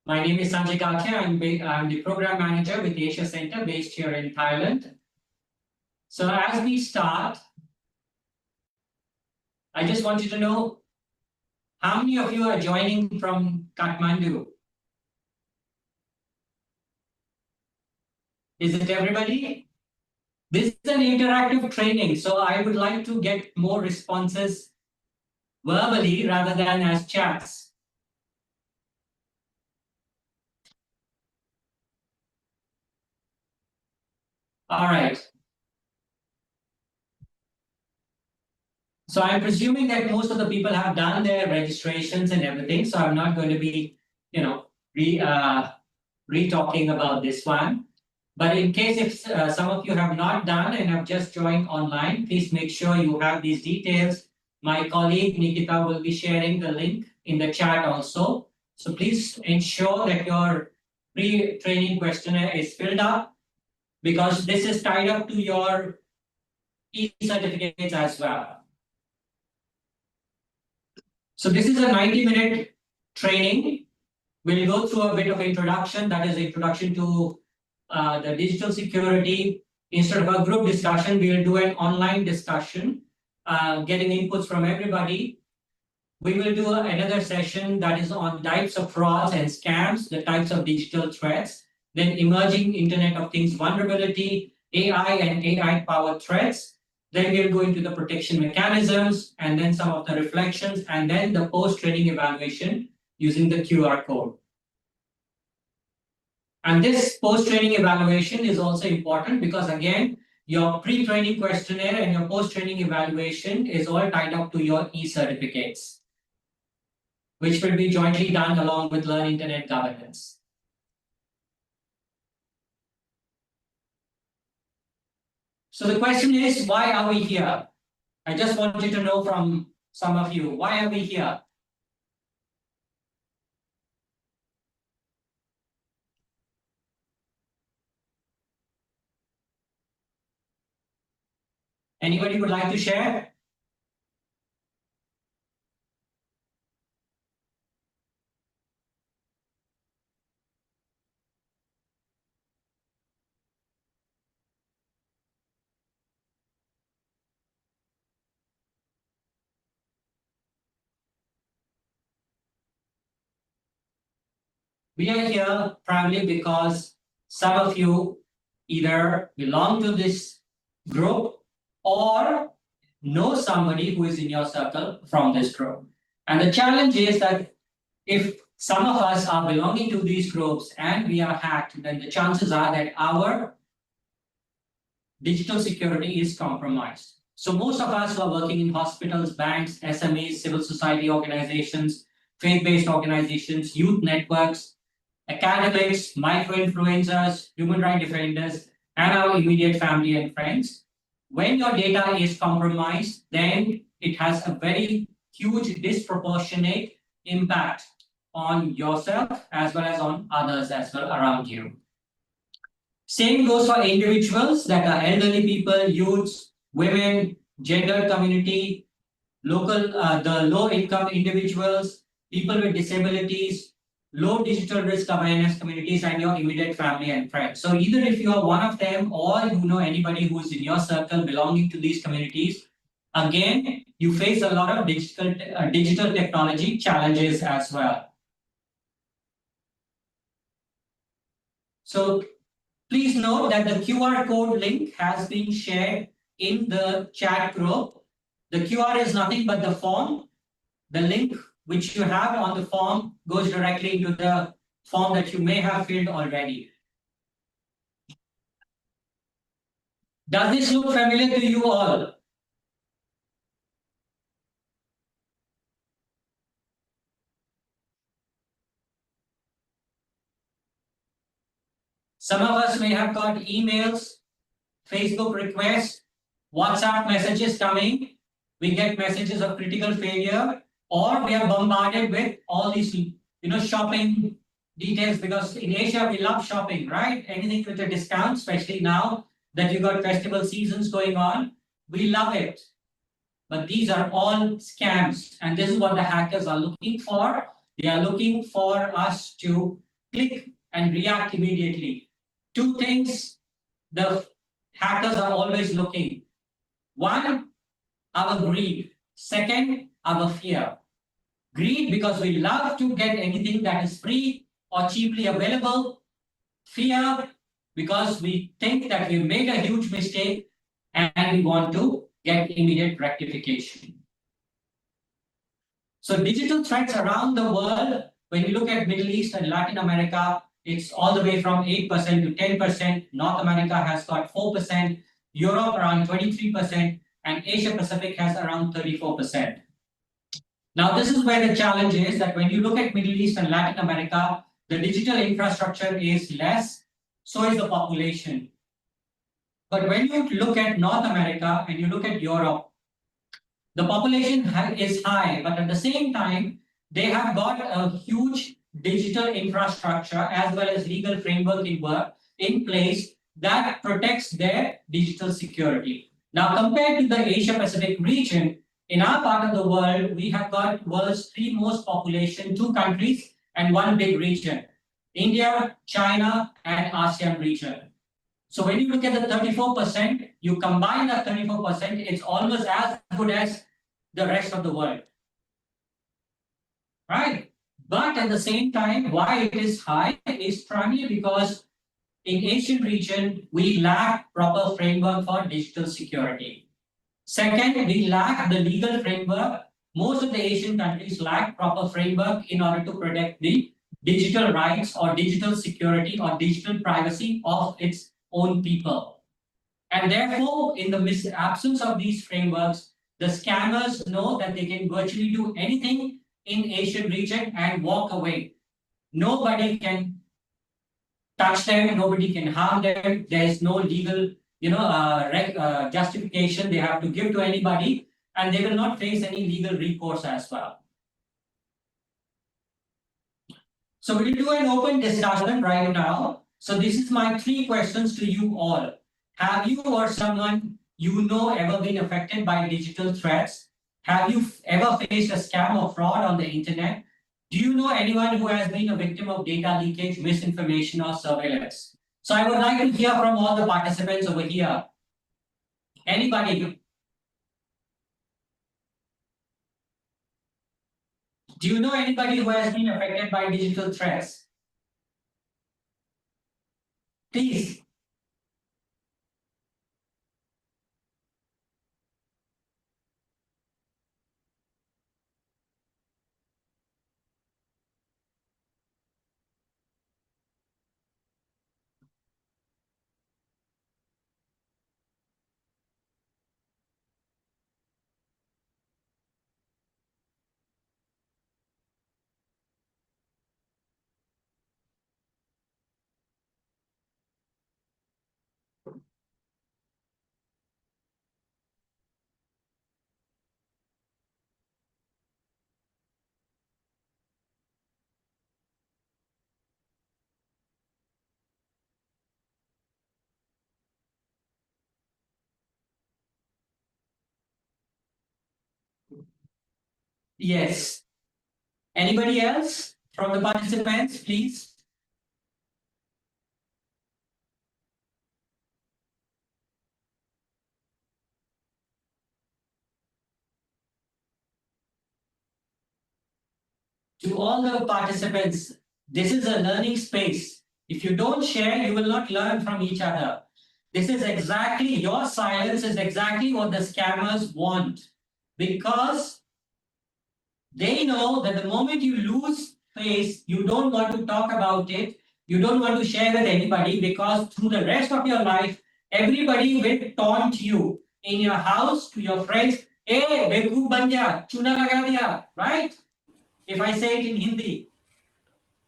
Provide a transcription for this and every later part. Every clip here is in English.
My name is Sanjay Gatia. I'm the program manager with the Asia Center based here in Thailand. So as we start, I just want you to know how many of you are joining from Kathmandu? Is it everybody? This is an interactive training, so I would like to get more responses verbally rather than as chats. All right. So I'm presuming that most of the people have done their registrations and everything, so I'm not going to be, re-talking about this one. But in case if some of you have not done and have just joined online, please make sure you have these details. My colleague Nikita will be sharing the link in the chat also. So please ensure that your pre-training questionnaire is filled up because this is tied up to your e-certificates as well. So this is a 90-minute training. We'll go through a bit of introduction, that is introduction to the digital security. Instead of a group discussion, we'll do an online discussion, getting inputs from everybody. We will do another session that is on types of frauds and scams, the types of digital threats, then emerging Internet of Things vulnerability, AI and AI-powered threats. Then we'll go into the protection mechanisms, and then some of the reflections, and then the post-training evaluation using the QR code. And this post-training evaluation is also important because, again, your pre-training questionnaire and your post-training evaluation is all tied up to your e-certificates, which will be jointly done along with Learn Internet Governance. So the question is, why are we here? I just want you to know from some of you, why are we here? Anybody would like to share? We are here primarily because some of you either belong to this group or know somebody who is in your circle from this group. And the challenge is that if some of us are belonging to these groups and we are hacked, then the chances are that our digital security is compromised. So most of us who are working in hospitals, banks, SMEs, civil society organizations, faith-based organizations, youth networks, academics, micro-influencers, human rights defenders, and our immediate family and friends. When your data is compromised, then it has a very huge disproportionate impact on yourself as well as on others as well around you. Same goes for individuals that are elderly people, youths, women, gender community, the low-income individuals, people with disabilities, low digital risk awareness communities, and your immediate family and friends. So either if you are one of them or you know anybody who is in your circle belonging to these communities, again, you face a lot of digital technology challenges as well. So please note that the QR code link has been shared in the chat group. The QR is nothing but the form. The link which you have on the form goes directly into the form that you may have filled already. Does this look familiar to you all? Some of us may have got emails, Facebook requests, WhatsApp messages coming. We get messages of critical failure, or we are bombarded with all these, shopping details, because in Asia we love shopping, right? Anything with a discount, especially now that you got festival seasons going on, we love it. But these are all scams, and this is what the hackers are looking for. They are looking for us to click and react immediately. Two things the hackers are always looking. One, our greed. Second, our fear. Greed because we love to get anything that is free or cheaply available. Fear because we think that we made a huge mistake and we want to get immediate rectification. So digital threats around the world, when you look at Middle East and Latin America, it's all the way from 8% to 10%. North America has got 4%, Europe around 23%, and Asia Pacific has around 34%. Now, this is where the challenge is that when you look at Middle East and Latin America, the digital infrastructure is less, so is the population. But when you look at North America and you look at Europe, the population is high, but at the same time, they have got a huge digital infrastructure as well as legal framework in place that protects their digital security. Now, compared to the Asia Pacific region, in our part of the world, we have got world's three most population, two countries and one big region: India, China, and ASEAN region. So when you look at the 34%, you combine that 34%, it's almost as good as the rest of the world. Right? But at the same time, why it is high is primarily because in Asian region, we lack proper framework for digital security. Second, we lack the legal framework. Most of the Asian countries lack proper framework in order to protect the digital rights or digital security or digital privacy of its own people. And therefore, in the absence of these frameworks, the scammers know that they can virtually do anything in Asian region and walk away. Nobody can touch them, nobody can harm them. There is no legal, justification they have to give to anybody, and they will not face any legal recourse as well. So we'll do an open discussion right now. So this is my three questions to you all. Have you or someone you know ever been affected by digital threats? Have you ever faced a scam or fraud on the internet? Do you know anyone who has been a victim of data leakage, misinformation, or surveillance? So I would like to hear from all the participants over here. Anybody? Do you know anybody who has been affected by digital threats? Please. Yes. Anybody else from the participants, please? To all the participants, this is a learning space. If you don't share, you will not learn from each other. This is exactly, your silence is exactly what the scammers want. Because they know that the moment you lose face, you don't want to talk about it, you don't want to share with anybody, because through the rest of your life, everybody will taunt you in your house, to your friends. Hey, beku ban gaya, chuna laga diya, right? If I say it in Hindi,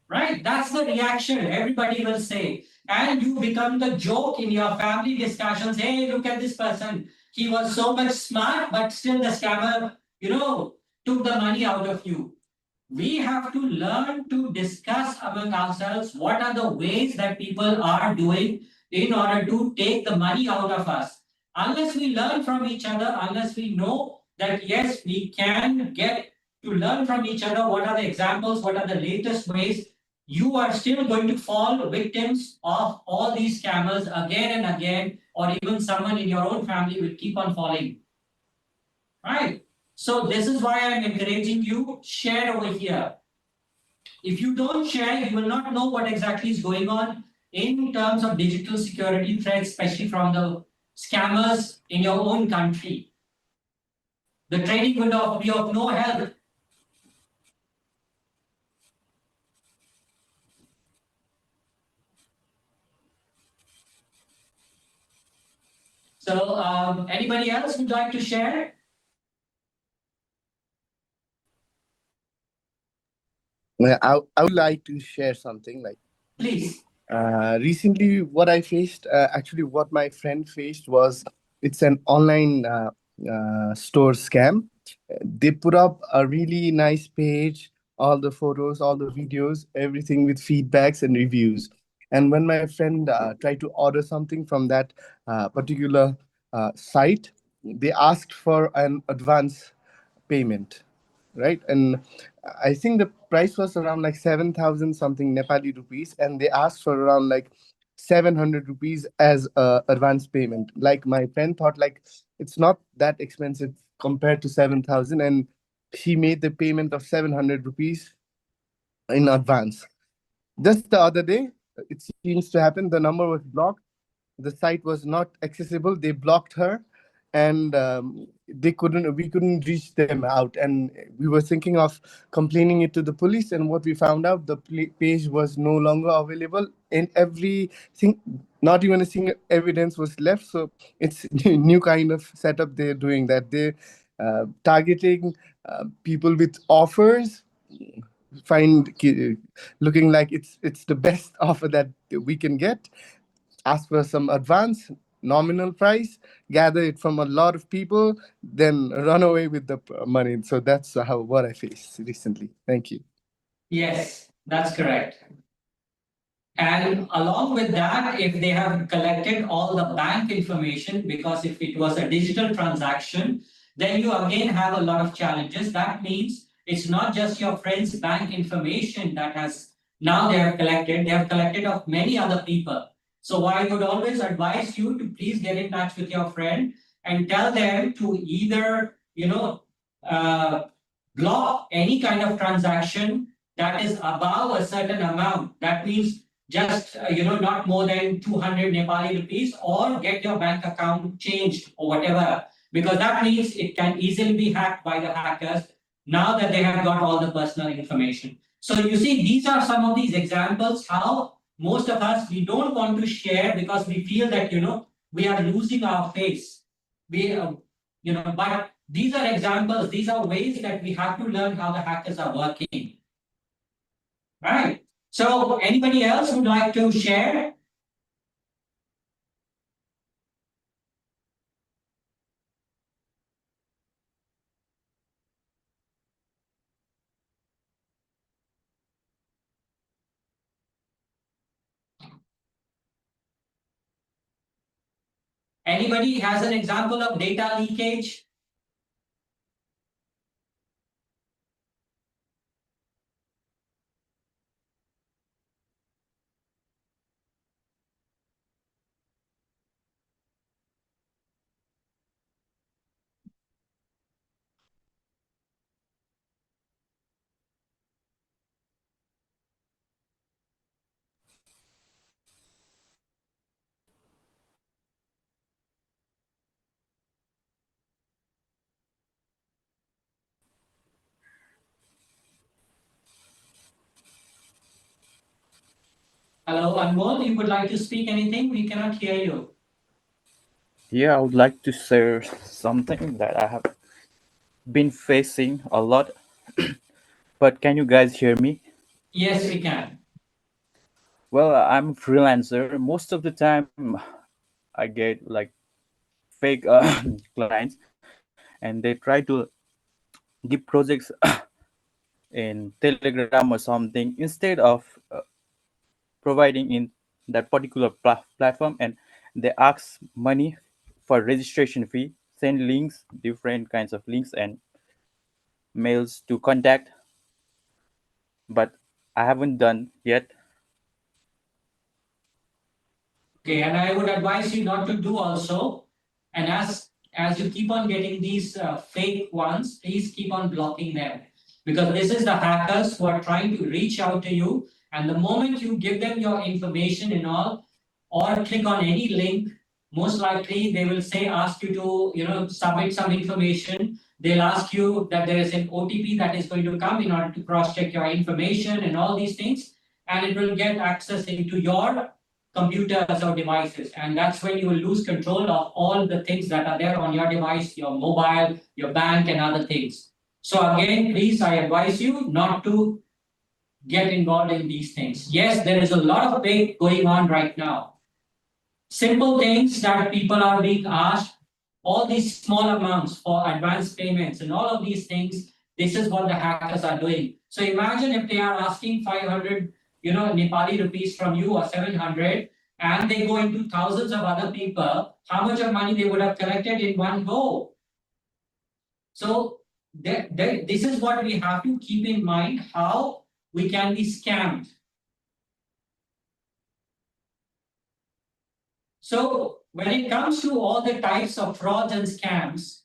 right? That's the reaction everybody will say. And you become the joke in your family discussions. Hey, look at this person. He was so much smart, but still the scammer, took the money out of you. We have to learn to discuss among ourselves what are the ways that people are doing in order to take the money out of us. Unless we learn from each other, unless we know that yes, we can get to learn from each other, what are the examples, what are the latest ways, you are still going to fall victims of all these scammers again and again, or even someone in your own family will keep on falling, right? So this is why I'm encouraging you, share over here. If you don't share, you will not know what exactly is going on in terms of digital security threats, especially from the scammers in your own country. The training will be of no help. So, anybody else would like to share? I would like to share something like Please. recently what I faced, actually what my friend faced was it's an online store scam. They put up a really nice page, all the photos, all the videos, everything with feedbacks and reviews. And when my friend tried to order something from that particular site, they asked for an advance payment, right? And I think the price was around like 7,000 something Nepali rupees, and they asked for around like 700 rupees as advance payment. Like my friend thought like it's not that expensive compared to 7,000, and he made the payment of 700 rupees in advance. Just the other day, it seems to happen the number was blocked, the site was not accessible, they blocked her, and they couldn't we couldn't reach them out, and we were thinking of complaining it to the police, and what we found out, the page was no longer available, and everything, not even a single evidence was left. So it's new kind of setup they're doing, that they're targeting people with offers, find looking like it's the best offer that we can get, ask for some advance nominal price, gather it from a lot of people, then run away with the money. So that's how what I faced recently. Thank you. Yes, that's correct. And along with that, if they have collected all the bank information, because if it was a digital transaction, then you again have a lot of challenges. That means it's not just your friend's bank information that has now they have collected of many other people. So I would always advise you to please get in touch with your friend and tell them to either, uh, block any kind of transaction that is above a certain amount. That means just not more than 200 Nepali rupees, or get your bank account changed or whatever, because that means it can easily be hacked by the hackers now that they have got all the personal information. So you see, these are some of these examples how most of us, we don't want to share because we feel that we are losing our face. We but these are examples, these are ways that we have to learn how the hackers are working. Right. So anybody else would like to share? Anybody has an example of data leakage? Hello, Anmol, you would like to speak anything? We cannot hear you. Yeah, I would like to share something that I have been facing a lot. But can you guys hear me? Yes, we can. Well, I'm a freelancer. Most of the time, I get like fake clients, and they try to give projects in Telegram or something instead of providing in that particular platform, and they ask money for registration fee, send links, different kinds of links and mails to contact. But I haven't done yet. Okay, and I would advise you not to do also. And as you keep on getting these fake ones, please keep on blocking them, because this is the hackers who are trying to reach out to you. And the moment you give them your information and all, or click on any link, most likely they will say ask you to submit some information. They'll ask you that there is an OTP that is going to come in order to cross check your information and all these things, and it will get access into your computers or devices, and that's when you will lose control of all the things that are there on your device, your mobile, your bank, and other things. So again, please, I advise you not to get involved in these things. Yes, there is a lot of debate going on right now. Simple things that people are being asked, all these small amounts for advance payments and all of these things, this is what the hackers are doing. So imagine if they are asking 500 Nepali rupees from you, or 700, and they go into thousands of other people, how much of money they would have collected in one go. So this is what we have to keep in mind, how we can be scammed. So when it comes to all the types of frauds and scams,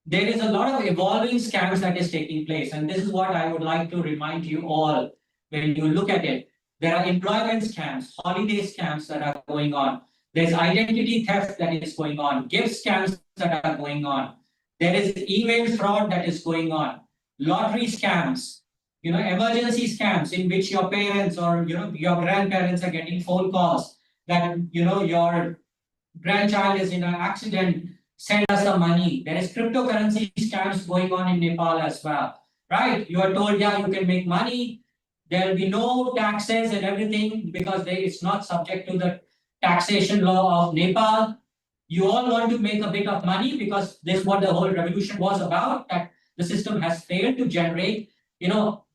there is a lot of evolving scams that is taking place. And this is what I would like to remind you all when you look at it. There are employment scams, holiday scams that are going on. There's identity theft that is going on, gift scams that are going on. There is email fraud that is going on, lottery scams, emergency scams in which your parents or your grandparents are getting phone calls that your grandchild is in an accident, send us the money. There is cryptocurrency scams going on in Nepal as well, right? You are told, yeah, you can make money. There will be no taxes and everything because it's not subject to the taxation law of Nepal. You all want to make a bit of money because this is what the whole revolution was about, that the system has failed to generate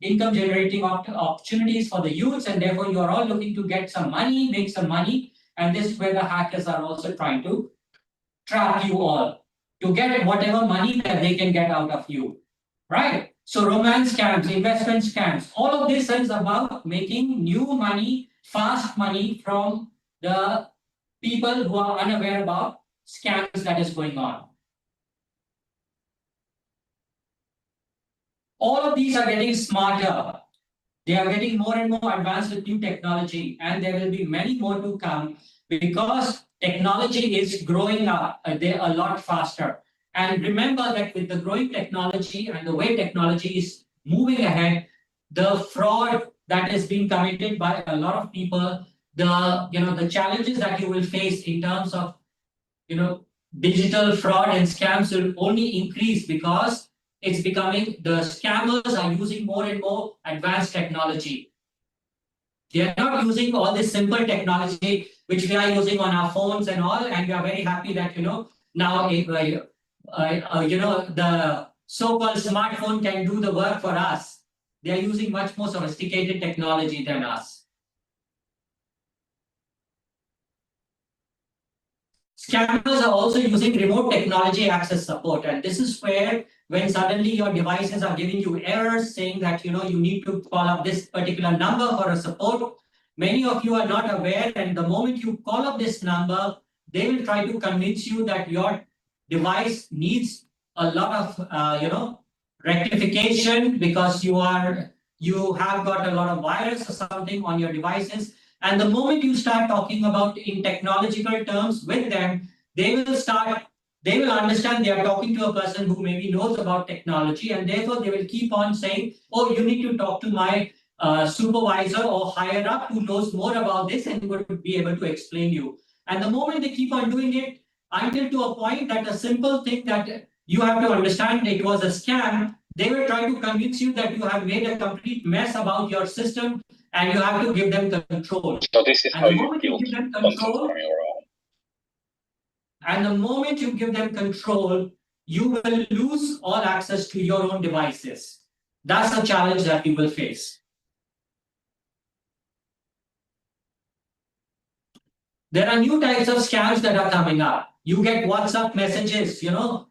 income generating opportunities for the youths, and therefore you are all looking to get some money, make some money. And this is where the hackers are also trying to trap you all to get whatever money that they can get out of you, right? So romance scams, investment scams, all of this is about making new money, fast money from the people who are unaware about scams that is going on. All of these are getting smarter. They are getting more and more advanced with new technology, and there will be many more to come because technology is growing up a lot faster. And remember that with the growing technology and the way technology is moving ahead, the fraud that is being committed by a lot of people, the challenges that you will face in terms of digital fraud and scams will only increase because it's becoming, the scammers are using more and more advanced technology. They are not using all this simple technology which we are using on our phones and all, and we are very happy that now the so-called smartphone can do the work for us. They are using much more sophisticated technology than us. Scammers are also using remote technology access support, and this is where when suddenly your devices are giving you errors saying that you need to call up this particular number for a support. Many of you are not aware, and the moment you call up this number, they will try to convince you that your device needs a lot of rectification because you have got a lot of virus or something on your devices. And the moment you start talking about in technological terms with them, they will understand they are talking to a person who maybe knows about technology, and therefore they will keep on saying, oh, you need to talk to my supervisor or higher up who knows more about this and would be able to explain you. And the moment they keep on doing it, until to a point that a simple thing that you have to understand it was a scam, they will try to convince you that you have made a complete mess about your system and you have to give them control. So this is And how the you moment you build give them content control, from your own. and the moment you give them control, you will lose all access to your own devices. That's the challenge that you will face. There are new types of scams that are coming up. You get WhatsApp messages,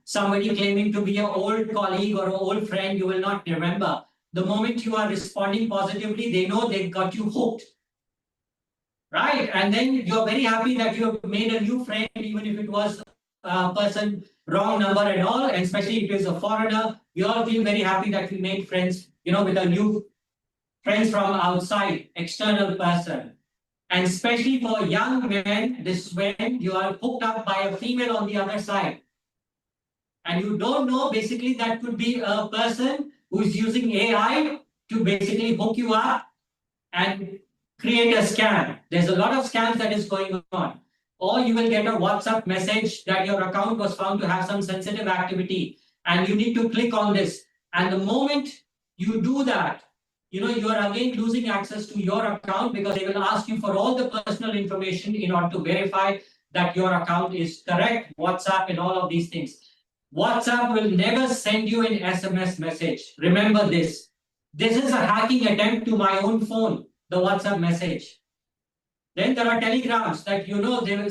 somebody claiming to be an old colleague or an old friend you will not remember. the moment you are responding positively, they know they got you hooked. Right? And then you're very happy that you have made a new friend, even if it was a person, wrong number and all, and especially if it is a foreigner, we all feel very happy that we made friends, with a new friends from outside, external person. And especially for young men, this is when you are hooked up by a female on the other side. And you don't know, basically, that could be a person who is using AI to basically hook you up and create a scam. There's a lot of scams that is going on. Or you will get a WhatsApp message that your account was found to have some sensitive activity and you need to click on this. And the moment you do that, you are again losing access to your account because they will ask you for all the personal information in order to verify that your account is correct, WhatsApp and all of these things. WhatsApp will never send you an SMS message. Remember this. This is a hacking attempt to my own phone, the WhatsApp message. Then there are telegrams that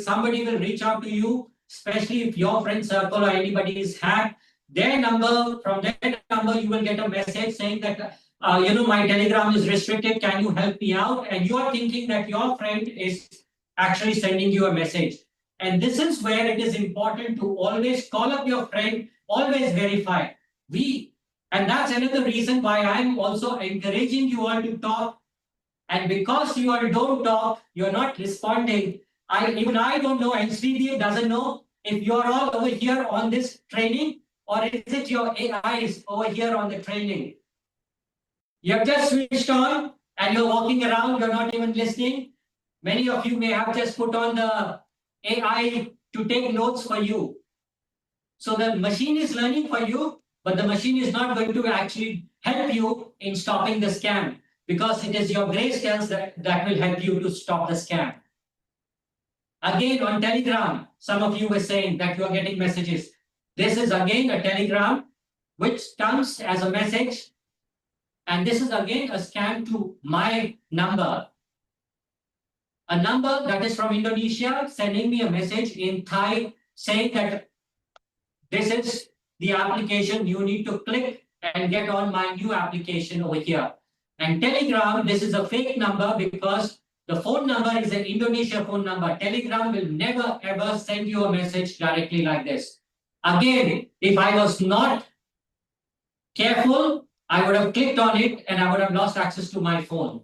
somebody will reach out to you, especially if your friend circle or anybody is hacked. From their number, you will get a message saying that, my telegram is restricted. Can you help me out? And you are thinking that your friend is actually sending you a message. And this is where it is important to always call up your friend, always verify. And that's another reason why I'm also encouraging you all to talk. And because you all don't talk, you're not responding. I don't know, and Sridev doesn't know if you're all over here on this training, or is it your AIs over here on the training? You have just switched on and you're walking around, you're not even listening. Many of you may have just put on the AI to take notes for you. So the machine is learning for you, but the machine is not going to actually help you in stopping the scam because it is your gray scales that will help you to stop the scam. Again, on Telegram, some of you were saying that you are getting messages. This is again a Telegram which comes as a message. And this is again a scam to my number. A number that is from Indonesia sending me a message in Thai saying that this is the application you need to click and get on my new application over here. And Telegram, this is a fake number because the phone number is an Indonesia phone number. Telegram will never ever send you a message directly like this. Again, if I was not careful, I would have clicked on it and I would have lost access to my phone.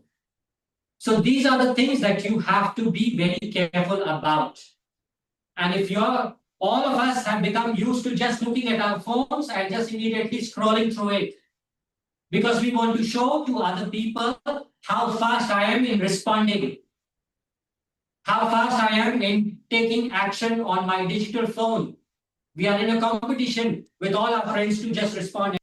So these are the things that you have to be very careful about. And if all of us have become used to just looking at our phones and just immediately scrolling through it, because we want to show to other people how fast I am in responding, how fast I am in taking action on my digital phone. We are in a competition with all our friends to just respond.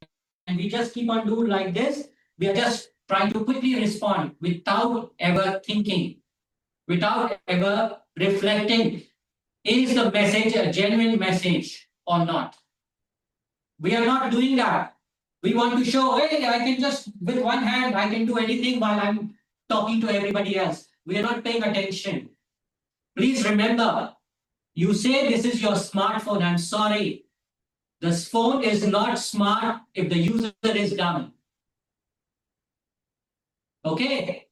And we just keep on doing like this. We are just trying to quickly respond without ever thinking, without ever reflecting. Is the message a genuine message or not? We are not doing that. We want to show, hey, I can just, with one hand, I can do anything while I'm talking to everybody else. We are not paying attention. Please remember, you say this is your smartphone. I'm sorry. This phone is not smart if the user is dumb. Okay?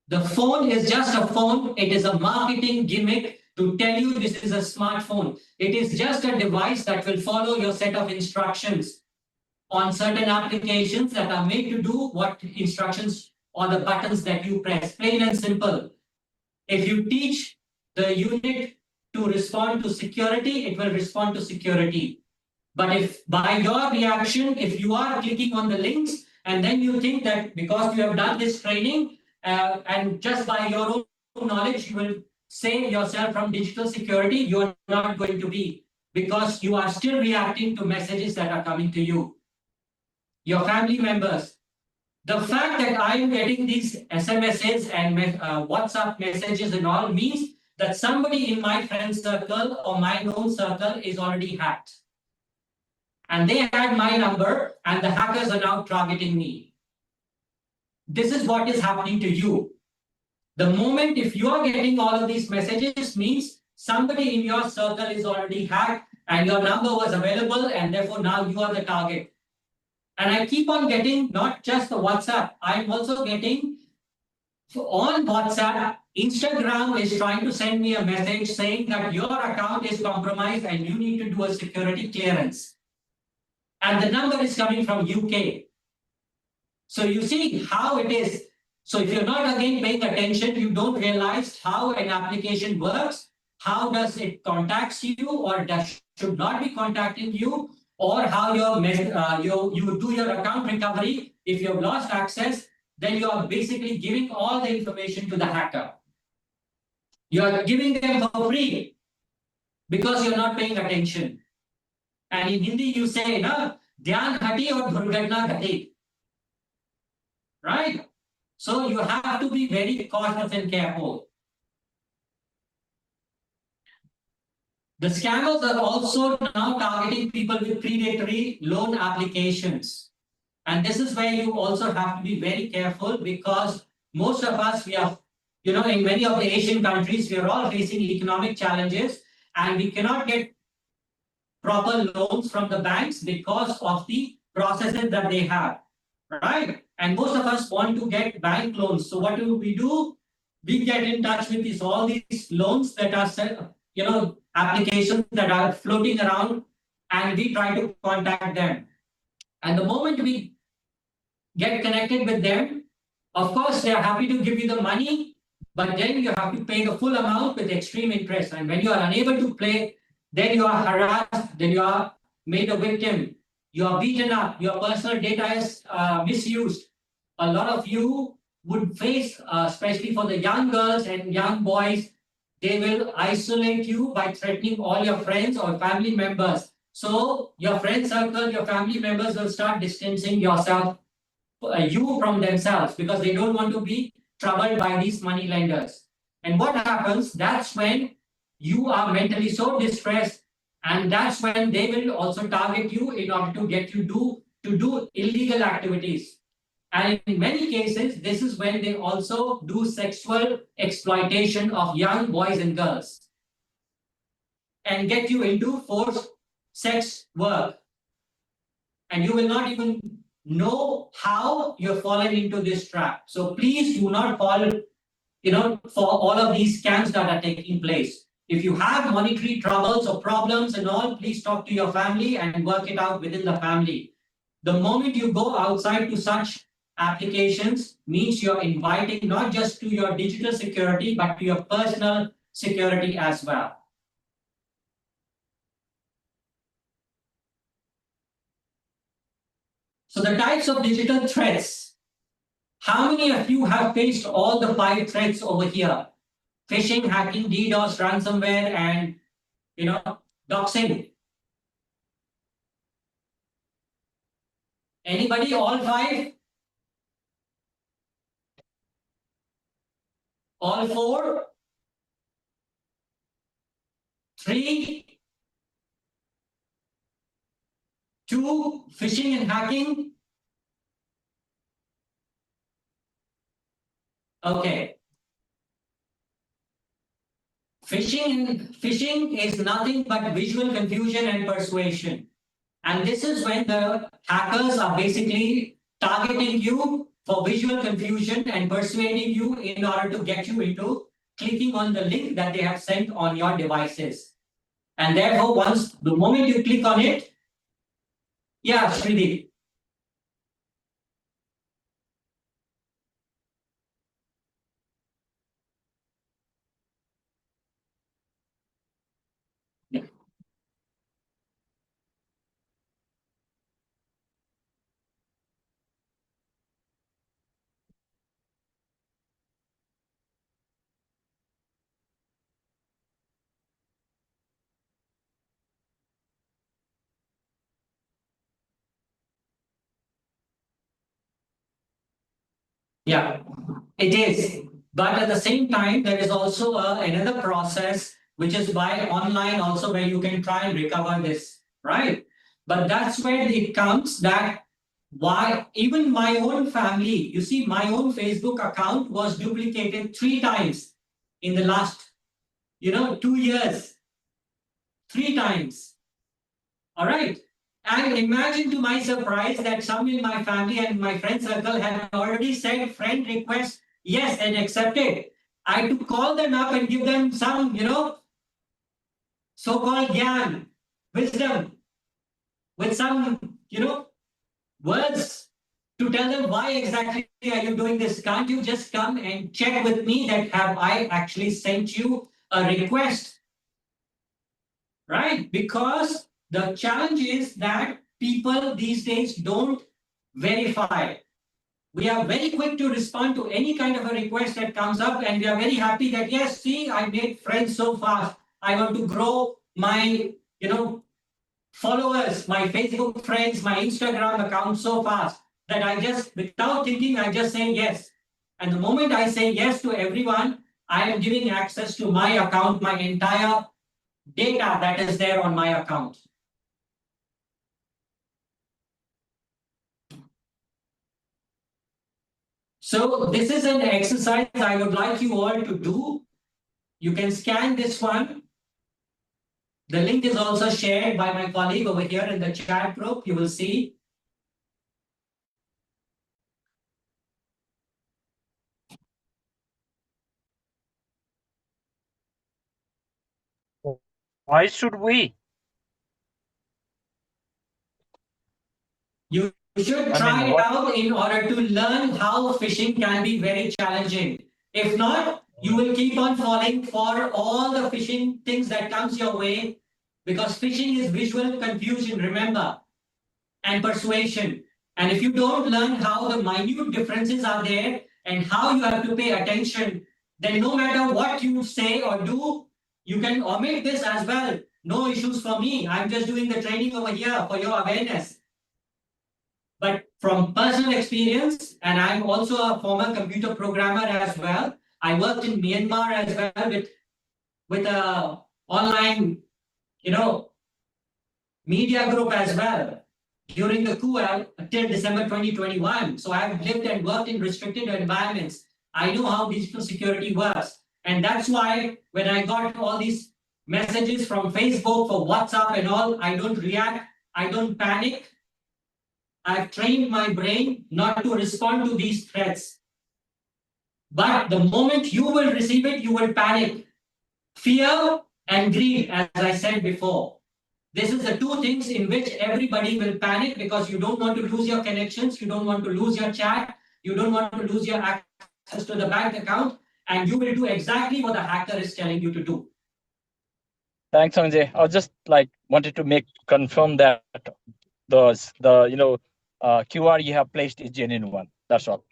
The phone is just a phone. It is a marketing gimmick to tell you this is a smartphone. It is just a device that will follow your set of instructions on certain applications that are made to do what instructions or the buttons that you press. Plain and simple. If you teach the unit to respond to security, it will respond to security. But if by your reaction, if you are clicking on the links and then you think that because you have done this training and just by your own knowledge, you will save yourself from digital security, you are not going to be, because you are still reacting to messages that are coming to you. Your family members. The fact that I am getting these SMSs and WhatsApp messages and all means that somebody in my friend circle or my known circle is already hacked. And they had my number and the hackers are now targeting me. This is what is happening to you. The moment if you are getting all of these messages means somebody in your circle is already hacked and your number was available and therefore now you are the target. And I keep on getting not just the WhatsApp, I'm also getting on WhatsApp. Instagram is trying to send me a message saying that your account is compromised and you need to do a security clearance. And the number is coming from UK. So you see how it is. So if you're not again paying attention, you don't realize how an application works, how does it contacts you or does should not be contacting you, or how you do your account recovery. If you've lost access, then you are basically giving all the information to the hacker. You are giving them for free because you're not paying attention. And in Hindi you say, na, dhyan hati or durghatna ghati. Right? So you have to be very cautious and careful. The scammers are also now targeting people with predatory loan applications. And this is where you also have to be very careful, because most of us, we are, in many of the Asian countries, we are all facing economic challenges and we cannot get proper loans from the banks because of the processes that they have, right? And most of us want to get bank loans. So what do? We get in touch with all these loans that are, applications that are floating around, and we try to contact them. And the moment we get connected with them, of course, they are happy to give you the money, but then you have to pay the full amount with extreme interest. And when you are unable to pay, then you are harassed, then you are made a victim, you are beaten up, your personal data is misused. A lot of you would face, especially for the young girls and young boys, they will isolate you by threatening all your friends or family members. So your friend circle, your family members will start distancing you from themselves, because they don't want to be troubled by these money lenders. And what happens? That's when you are mentally so distressed, and that's when they will also target you in order to get you to do illegal activities. And in many cases, this is when they also do sexual exploitation of young boys and girls and get you into forced sex work. And you will not even know how you're fallen into this trap. So please do not fall, for all of these scams that are taking place. If you have monetary troubles or problems and all, please talk to your family and work it out within the family. The moment you go outside to such applications means you're inviting not just to your digital security, but to your personal security as well. So the types of digital threats. How many of you have faced all the 5 threats over here? Phishing, hacking, DDoS, ransomware, and doxing. Anybody? All 5? All 4? 3? 2? Phishing and hacking? Okay. Phishing is nothing but visual confusion and persuasion. And this is when the hackers are basically targeting you for visual confusion and persuading you in order to get you into clicking on the link that they have sent on your devices. And therefore, once the moment you click on it, yeah, Shrideep. Yeah, it is. But at the same time, there is also another process, which is by online also, where you can try and recover this, right? But that's where it comes that why even my own family, you see, my own Facebook account was duplicated 3 times in the last, 2 years, 3 times. All right. And imagine to my surprise that some in my family and my friend circle had already said friend request yes and accepted. I had to call them up and give them some, so-called gyan, wisdom, with some, words to tell them why exactly are you doing this? Can't you just come and check with me that have I actually sent you a request? Right? Because the challenge is that people these days don't verify. We are very quick to respond to any kind of a request that comes up, and we are very happy that yes, see, I made friends so fast. I want to grow my, followers, my Facebook friends, my Instagram account so fast that I just, without thinking, I just say yes. And the moment I say yes to everyone, I am giving access to my account, my entire data that is there on my account. So this is an exercise I would like you all to do. You can scan this one. The link is also shared by my colleague over here in the chat group. You will see. Why should we? You should try it out in order to learn how phishing can be very challenging. If not, you will keep on falling for all the phishing things that comes your way, because phishing is visual confusion, remember, and persuasion. And if you don't learn how the minute differences are there and how you have to pay attention, then no matter what you say or do, you can omit this as well. No issues for me. I'm just doing the training over here for your awareness. But from personal experience, and I'm also a former computer programmer as well. I worked in Myanmar as well with a online, media group as well during the coup till December 2021. So I've lived and worked in restricted environments. I know how digital security works. And that's why when I got all these messages from Facebook, for WhatsApp and all, I don't react, I don't panic. I've trained my brain not to respond to these threats. But the moment you will receive it, you will panic. Fear and greed, as I said before. This is the two things in which everybody will panic, because you don't want to lose your connections, you don't want to lose your chat, you don't want to lose your access to the bank account, and you will do exactly what the hacker is telling you to do. Thanks, Sanjay. I just wanted to confirm that the QR you have placed is genuine one. That's all.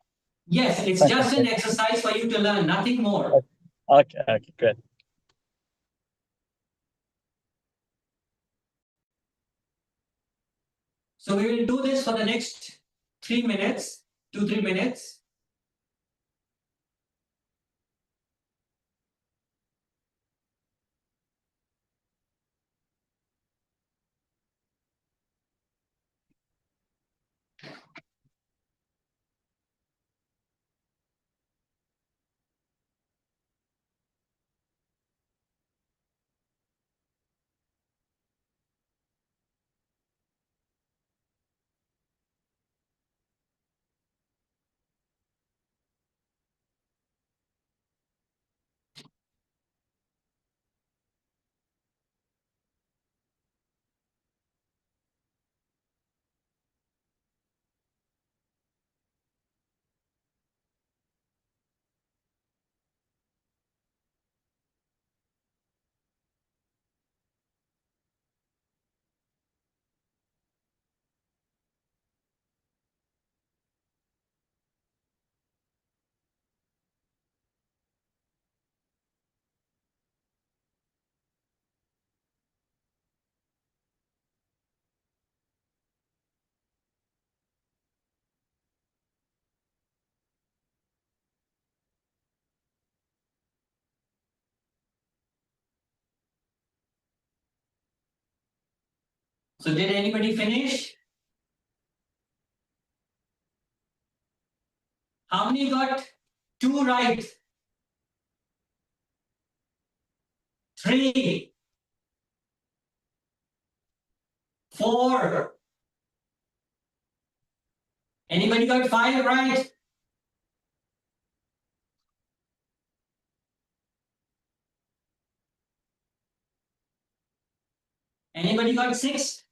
Yes, it's just an exercise for you to learn, nothing more. Okay, good. So we will do this for the next 3 minutes, 2-3 minutes. So did anybody finish? How many got 2 right? 3, 4, Anybody got 5 right? Anybody got 6?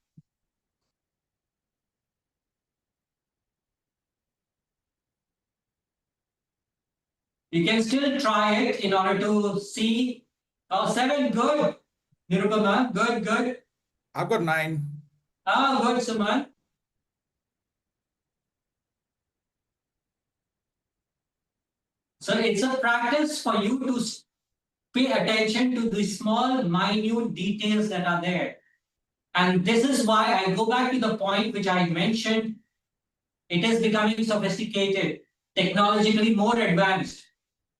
You can still try it in order to see. Oh, 7, good. Nirupama, good. I've got 9. Ah, good, Suman. So it's a practice for you to pay attention to the small, minute details that are there. And this is why I go back to the point which I mentioned. It is becoming sophisticated, technologically more advanced.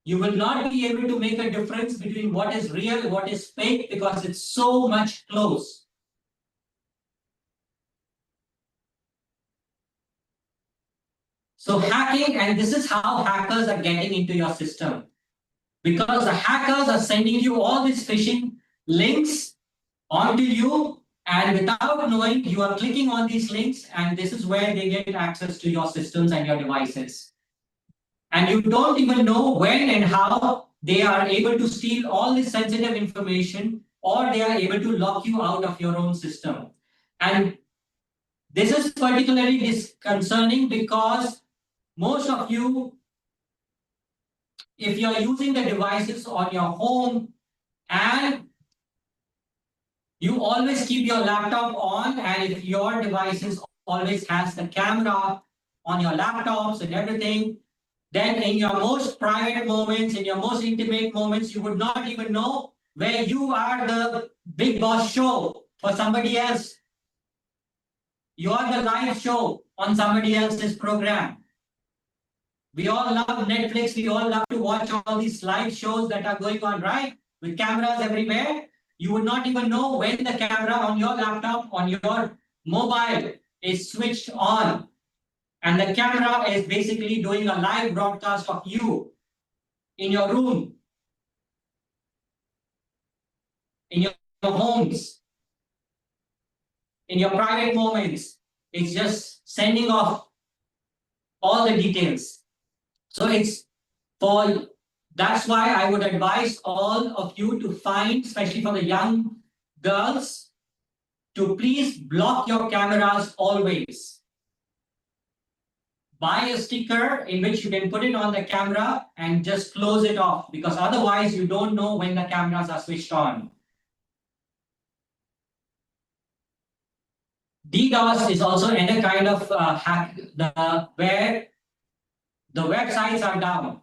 You will not be able to make a difference between what is real and what is fake because it's so much close. So hacking, and this is how hackers are getting into your system. Because the hackers are sending you all these phishing links onto you, and without knowing, you are clicking on these links, and this is where they get access to your systems and your devices. And you don't even know when and how they are able to steal all this sensitive information, or they are able to lock you out of your own system. And this is particularly disconcerting because most of you, if you're using the devices on your home and you always keep your laptop on, and if your devices always has the camera on your laptops and everything, then in your most private moments, in your most intimate moments, you would not even know where you are the big boss show for somebody else. You are the live show on somebody else's program. We all love Netflix. We all love to watch all these live shows that are going on, right? With cameras everywhere. You would not even know when the camera on your laptop, on your mobile is switched on. And the camera is basically doing a live broadcast of you in your room, in your homes, in your private moments. It's just sending off all the details. So that's why I would advise all of you to find, especially for the young girls, to please block your cameras always. Buy a sticker in which you can put it on the camera and just close it off, because otherwise you don't know when the cameras are switched on. DDoS is also another kind of hack where the websites are down,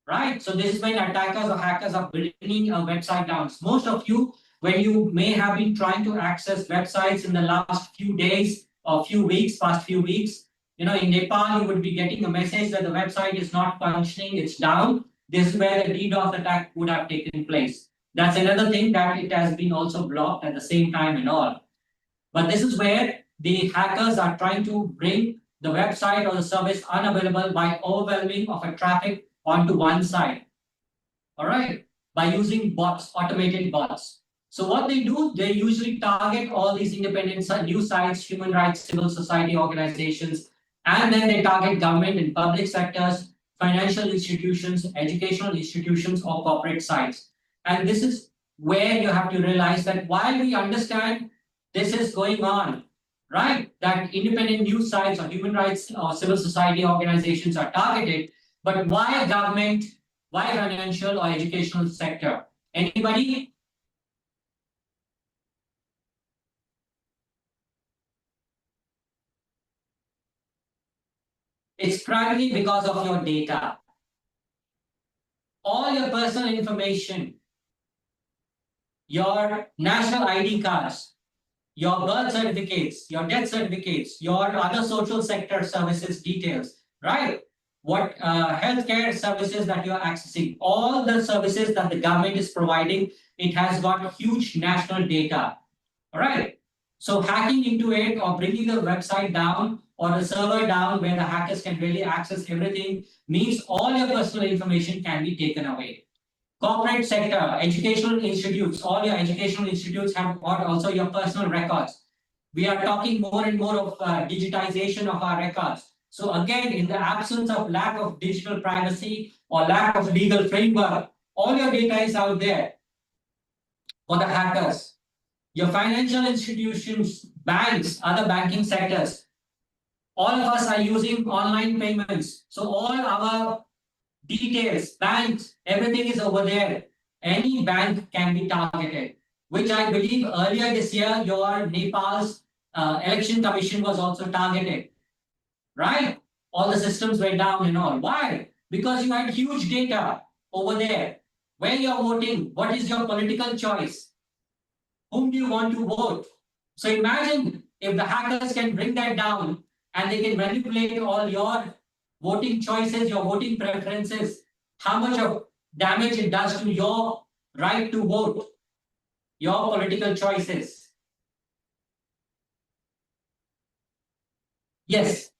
right? So this is when attackers or hackers are bringing a website down. Most of you, when you may have been trying to access websites in the last few days or past few weeks, in Nepal, you would be getting a message that the website is not functioning, it's down. This is where the DDoS attack would have taken place. That's another thing that it has been also blocked at the same time and all. But this is where the hackers are trying to bring the website or the service unavailable by overwhelming of a traffic onto one side. All right, by using bots, automated bots. So what they do, they usually target all these independent news sites, human rights, civil society organizations, and then they target government and public sectors, financial institutions, educational institutions, or corporate sites. And this is where you have to realize that while we understand this is going on, right? That independent news sites or human rights or civil society organizations are targeted, but why government, why financial or educational sector? Anybody? It's primarily because of your data. All your personal information, your national ID cards, your birth certificates, your death certificates, your other social sector services details, right? What healthcare services that you're accessing, all the services that the government is providing, it has got huge national data, all right? So hacking into it or bringing the website down or the server down where the hackers can really access everything means all your personal information can be taken away. Corporate sector, educational institutes, all your educational institutes have got also your personal records. We are talking more and more of digitization of our records. So again, in the absence of lack of digital privacy or lack of legal framework, all your data is out there for the hackers. Your financial institutions, banks, other banking sectors, all of us are using online payments. So all our details, banks, everything is over there. Any bank can be targeted, which I believe earlier this year, your Nepal's election commission was also targeted, right? All the systems went down and all. Why? Because you had huge data over there. Where you're voting, what is your political choice? Whom do you want to vote? So imagine if the hackers can bring that down and they can manipulate all your voting choices, your voting preferences, how much of damage it does to your right to vote, your political choices. Yes.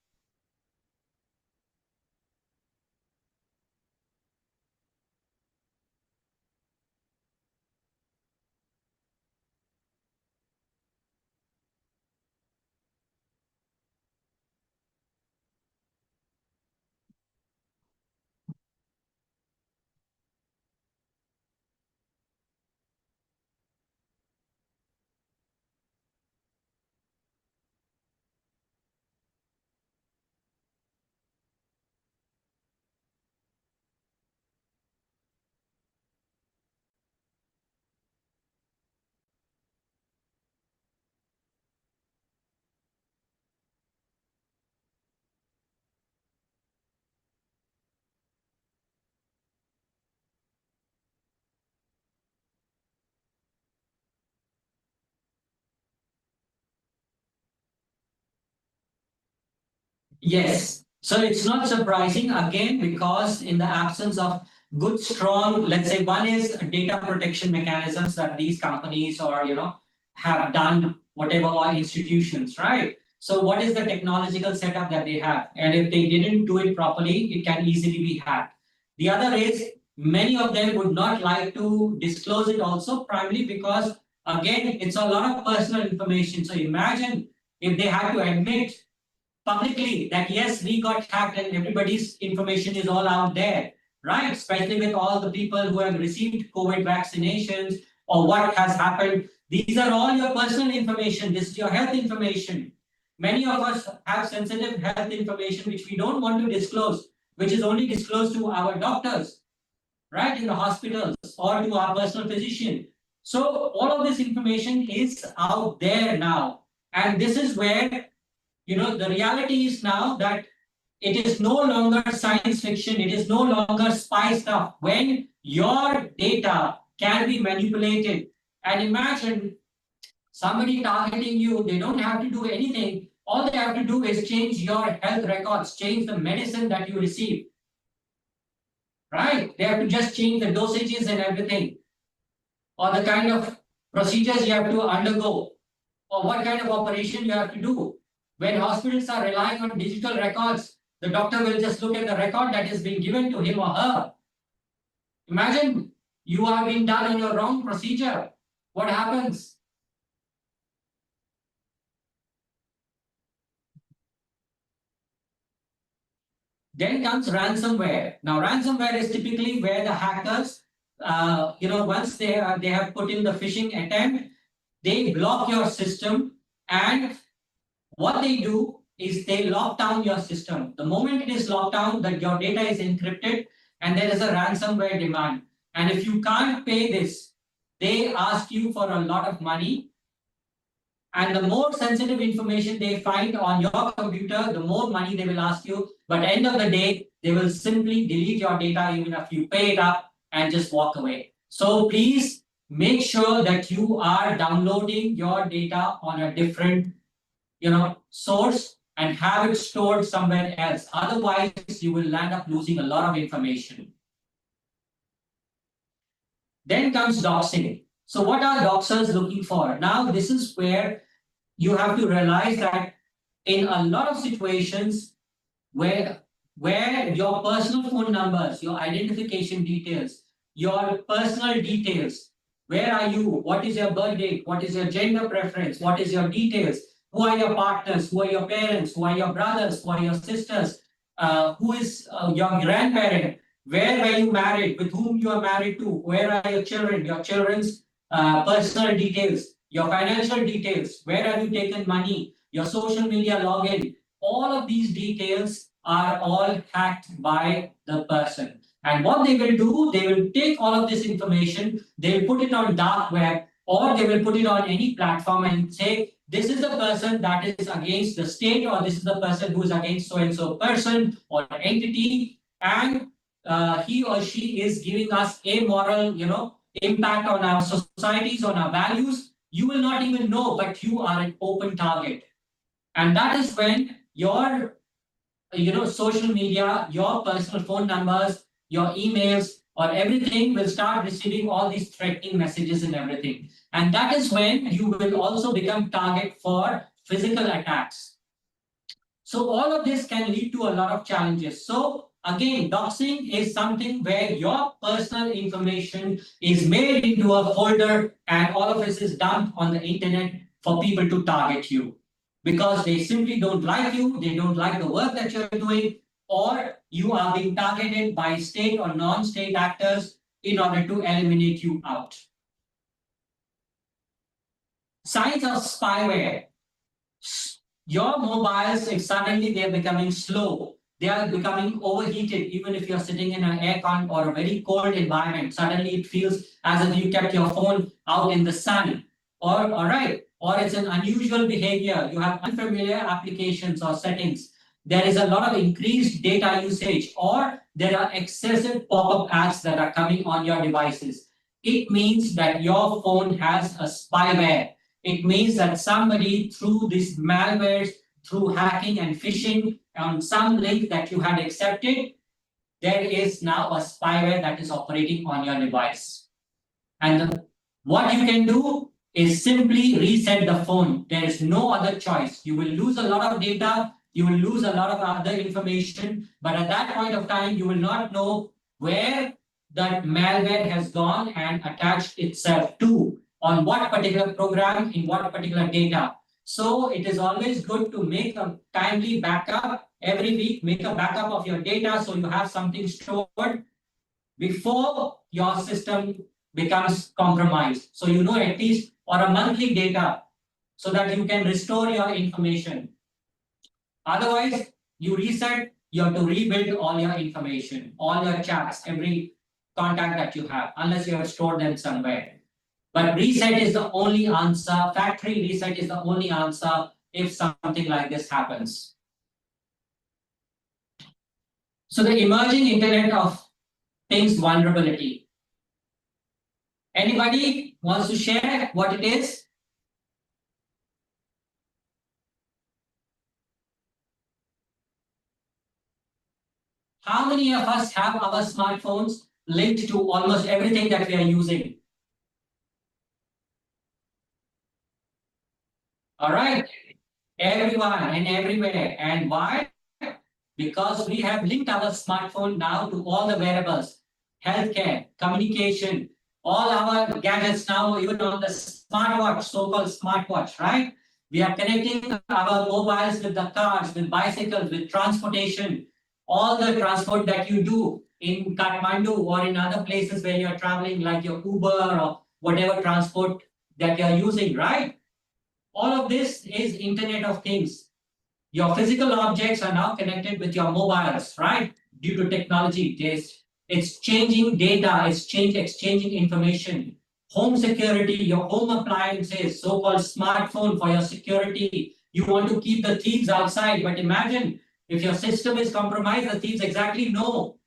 Yes. So it's not surprising again because in the absence of good, strong, let's say one is data protection mechanisms that these companies or have done whatever or institutions, right? So what is the technological setup that they have? And if they didn't do it properly, it can easily be hacked. The other is many of them would not like to disclose it also, primarily because again, it's a lot of personal information. So imagine if they had to admit publicly that yes, we got hacked and everybody's information is all out there, right? Especially with all the people who have received COVID vaccinations or what has happened. These are all your personal information. This is your health information. Many of us have sensitive health information which we don't want to disclose, which is only disclosed to our doctors, right, in the hospitals or to our personal physician. So all of this information is out there now. And this is where the reality is now that it is no longer science fiction, it is no longer spy stuff. When your data can be manipulated, and imagine somebody targeting you, they don't have to do anything. All they have to do is change your health records, change the medicine that you receive, right? They have to just change the dosages and everything, or the kind of procedures you have to undergo, or what kind of operation you have to do. When hospitals are relying on digital records, the doctor will just look at the record that is being given to him or her. Imagine you are being done on your wrong procedure. What happens? Then comes ransomware. Now, ransomware is typically where the hackers, once they have put in the phishing attempt, they block your system, and what they do is they lock down your system. The moment it is locked down, that your data is encrypted, and there is a ransomware demand. And if you can't pay this, they ask you for a lot of money. And the more sensitive information they find on your computer, the more money they will ask you. But end of the day, they will simply delete your data even if you pay it up and just walk away. So please make sure that you are downloading your data on a different source and have it stored somewhere else. Otherwise, you will end up losing a lot of information. Then comes doxing. So what are doxers looking for? Now, this is where you have to realize that in a lot of situations where your personal phone numbers, your identification details, your personal details, where are you, what is your birth date, what is your gender preference, what is your details, Who are your partners? Who are your parents? Who are your brothers? Who are your sisters? Who is your grandparent? Where were you married? With whom you are married to? Where are your children? Your children's personal details, your financial details, where have you taken money, your social media login. All of these details are all hacked by the person. And what they will do, they will take all of this information, they will put it on dark web, or they will put it on any platform and say, this is the person that is against the state, or this is the person who is against so and so person or entity, and he or she is giving us a moral, impact on our societies, on our values. You will not even know, but you are an open target. And that is when your social media, your personal phone numbers, your emails, or everything will start receiving all these threatening messages and everything. And that is when you will also become target for physical attacks. So all of this can lead to a lot of challenges. So again, doxing is something where your personal information is made into a folder and all of this is dumped on the internet for people to target you because they simply don't like you, they don't like the work that you're doing, or you are being targeted by state or non-state actors in order to eliminate you out. Signs of spyware. Your mobiles, if suddenly they're becoming slow, they are becoming overheated, even if you're sitting in an aircon or a very cold environment, suddenly it feels as if you kept your phone out in the sun. Or it's an unusual behavior. You have unfamiliar applications or settings. There is a lot of increased data usage, or there are excessive pop-up ads that are coming on your devices. It means that your phone has a spyware. It means that somebody through this malwares, through hacking and phishing on some link that you had accepted, there is now a spyware that is operating on your device. And what you can do is simply reset the phone. There is no other choice. You will lose a lot of data, you will lose a lot of other information, but at that point of time, you will not know where that malware has gone and attached itself to, on what particular program, in what particular data. So it is always good to make a timely backup every week, make a backup of your data so you have something stored before your system becomes compromised. So you know at least or a monthly data so that you can restore your information. Otherwise, you reset, you have to rebuild all your information, all your chats, every contact that you have, unless you have stored them somewhere. But reset is the only answer. Factory reset is the only answer if something like this happens. So the emerging Internet of Things vulnerability. Anybody wants to share what it is? How many of us have our smartphones linked to almost everything that we are using? All right, everyone and everywhere. And why? Because we have linked our smartphone now to all the wearables, healthcare, communication, all our gadgets now, even on the smartwatch, so-called smartwatch, right? We are connecting our mobiles with the cars, with bicycles, with transportation, all the transport that you do in Kathmandu or in other places where you're traveling, like your Uber or whatever transport that you're using, right? All of this is Internet of Things. Your physical objects are now connected with your mobiles, right? Due to technology, it's changing data, exchanging information. Home security, your home appliances, so-called smartphone for your security. You want to keep the thieves outside, but imagine if your system is compromised, the thieves exactly know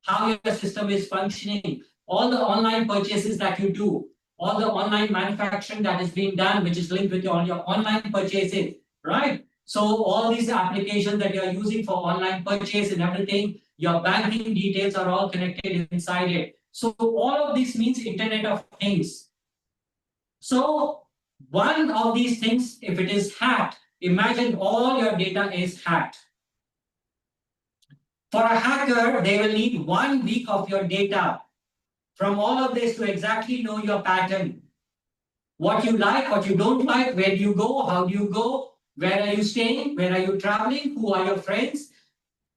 how your system is functioning. All the online purchases that you do, all the online manufacturing that is being done, which is linked with all your online purchases, right? So all these applications that you're using for online purchase and everything, your banking details are all connected inside it. So all of this means Internet of Things. So one of these things, if it is hacked, imagine all your data is hacked. For a hacker, they will need 1 week of your data from all of this to exactly know your pattern. What you like, what you don't like, where do you go, how do you go, Where are you staying? Where are you traveling? Who are your friends?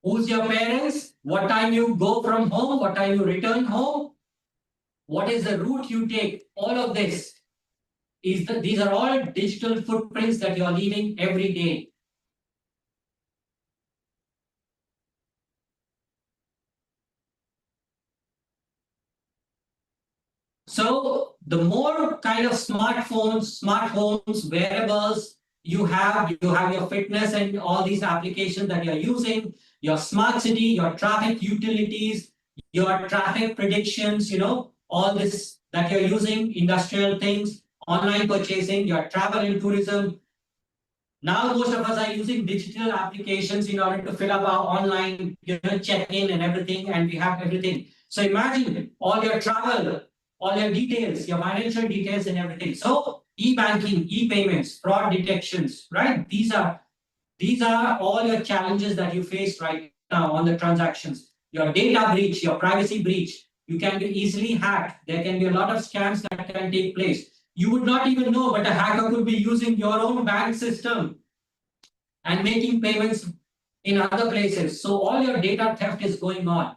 Who's your parents? What time you go from home? What time you return home? What is the route you take? All of this these are all digital footprints that you are leaving every day. So the more kind of smart homes, wearables you have your fitness and all these applications that you're using, your smart city, your traffic utilities, your traffic predictions, all this that you're using, industrial things, online purchasing, your travel and tourism. Now most of us are using digital applications in order to fill up our online, check-in and everything, and we have everything. So imagine all your travel, all your details, your financial details and everything. So e-banking, e-payments, fraud detections, right? These are all your challenges that you face right now on the transactions. Your data breach, your privacy breach, you can be easily hacked. There can be a lot of scams that can take place. You would not even know, but a hacker could be using your own bank system and making payments in other places. So all your data theft is going on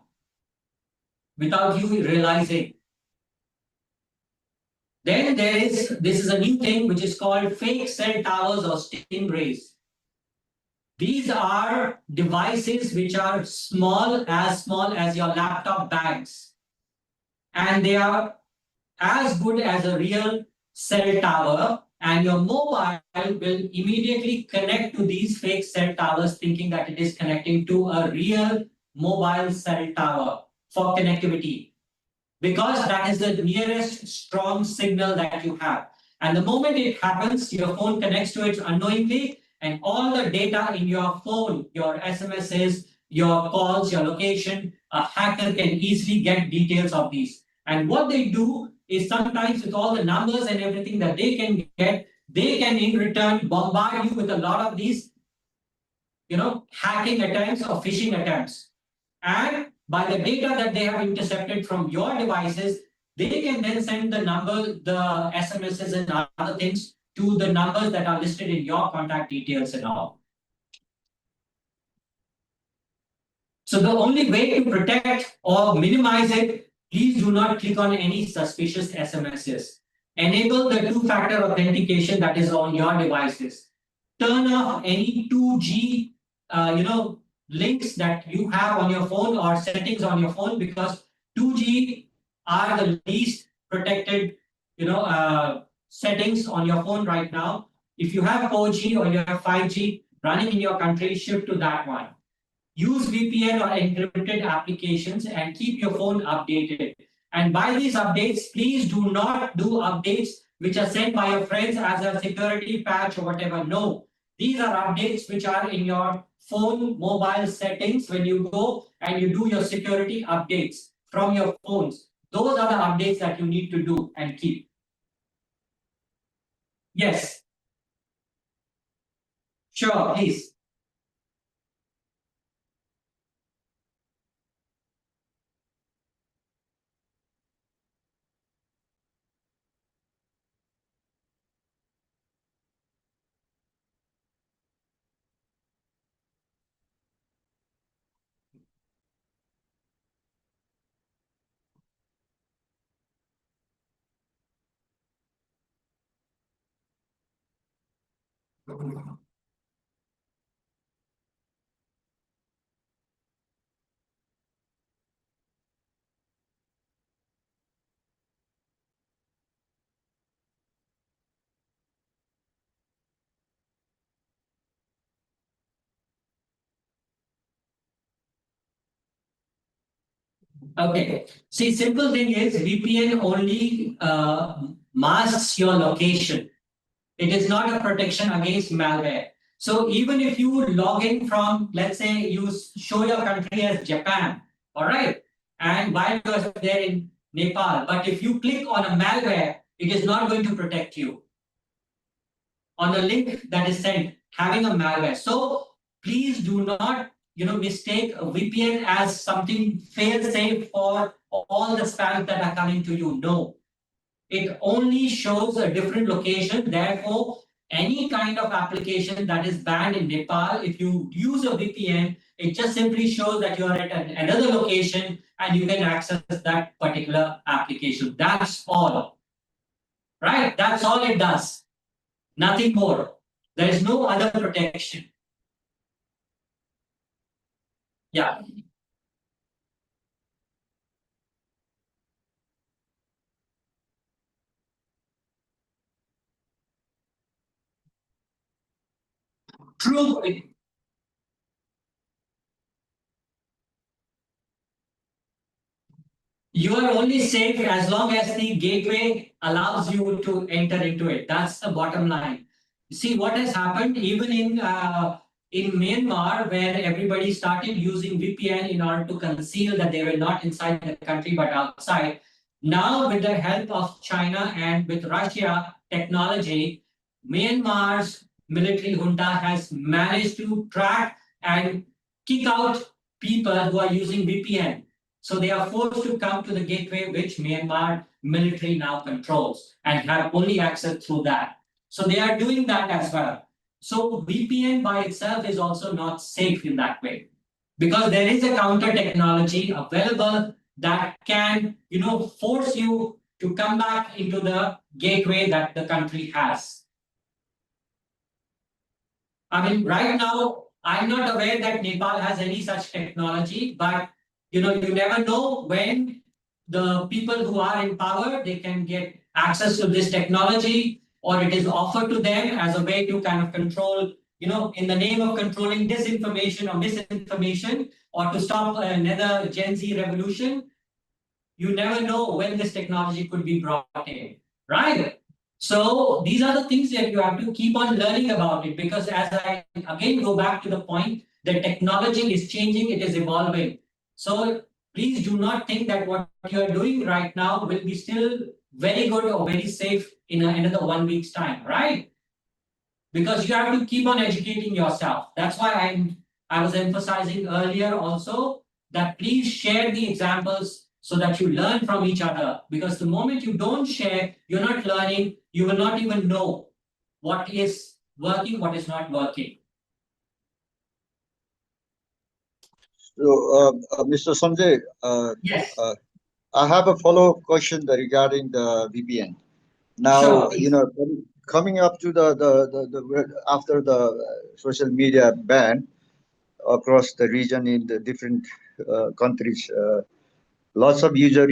without you realizing. Then this is a new thing which is called fake cell towers or stingrays. These are devices which are small as your laptop bags, and they are as good as a real cell tower, and your mobile will immediately connect to these fake cell towers thinking that it is connecting to a real mobile cell tower for connectivity, because that is the nearest strong signal that you have. And the moment it happens, your phone connects to it unknowingly, and all the data in your phone, your SMSs, your calls, your location, a hacker can easily get details of these. And what they do is sometimes with all the numbers and everything that they can get, they can in return bombard you with a lot of these, hacking attempts or phishing attempts. And by the data that they have intercepted from your devices, they can then send the SMSs and other things to the numbers that are listed in your contact details and all. So the only way to protect or minimize it, please do not click on any suspicious SMSs. Enable the two-factor authentication that is on your devices. Turn off any 2G, links that you have on your phone or settings on your phone, because 2G are the least protected, settings on your phone right now. If you have 4G or you have 5G running in your country, shift to that one. Use VPN or encrypted applications and keep your phone updated. And by these updates, please do not do updates which are sent by your friends as a security patch or whatever. No, these are updates which are in your phone mobile settings when you go and you do your security updates from your phones. Those are the updates that you need to do and keep. Yes. Sure, please. Okay. See, simple thing is VPN only masks your location. It is not a protection against malware. So even if you log in from, let's say, you show your country as Japan, all right, and while you're there in Nepal, but if you click on a malware, it is not going to protect you on a link that is sent having a malware. So please do not mistake a VPN as something fail safe for all the spams that are coming to you. No, it only shows a different location. Therefore, any kind of application that is banned in Nepal, if you use a VPN, it just simply shows that you are at another location and you can access that particular application. That's all. Right? That's all it does. Nothing more. There is no other protection. Yeah. True. You are only safe as long as the gateway allows you to enter into it. That's the bottom line. See what has happened even in Myanmar, where everybody started using VPN in order to conceal that they were not inside the country but outside. Now, with the help of China and with Russia technology, Myanmar's military junta has managed to track and kick out people who are using VPN. So they are forced to come to the gateway which Myanmar military now controls and have only access through that. So they are doing that as well. So VPN by itself is also not safe in that way because there is a counter technology available that can, force you to come back into the gateway that the country has. I mean, right now, I'm not aware that Nepal has any such technology, but you never know when the people who are in power, they can get access to this technology, or it is offered to them as a way to kind of control, in the name of controlling disinformation or misinformation, or to stop another Gen Z revolution. You never know when this technology could be brought in, right? So these are the things that you have to keep on learning about it, because as I again go back to the point, the technology is changing, it is evolving. So please do not think that what you are doing right now will be still very good or very safe in another 1 week's time, right? Because you have to keep on educating yourself. That's why I was emphasizing earlier also that please share the examples so that you learn from each other. Because the moment you don't share, you're not learning, you will not even know what is working, what is not working. So, Mr. Sanjay, Yes. I have a follow-up question regarding the VPN. Sure. Now, coming up to the after the social media ban across the region in the different countries, lots of users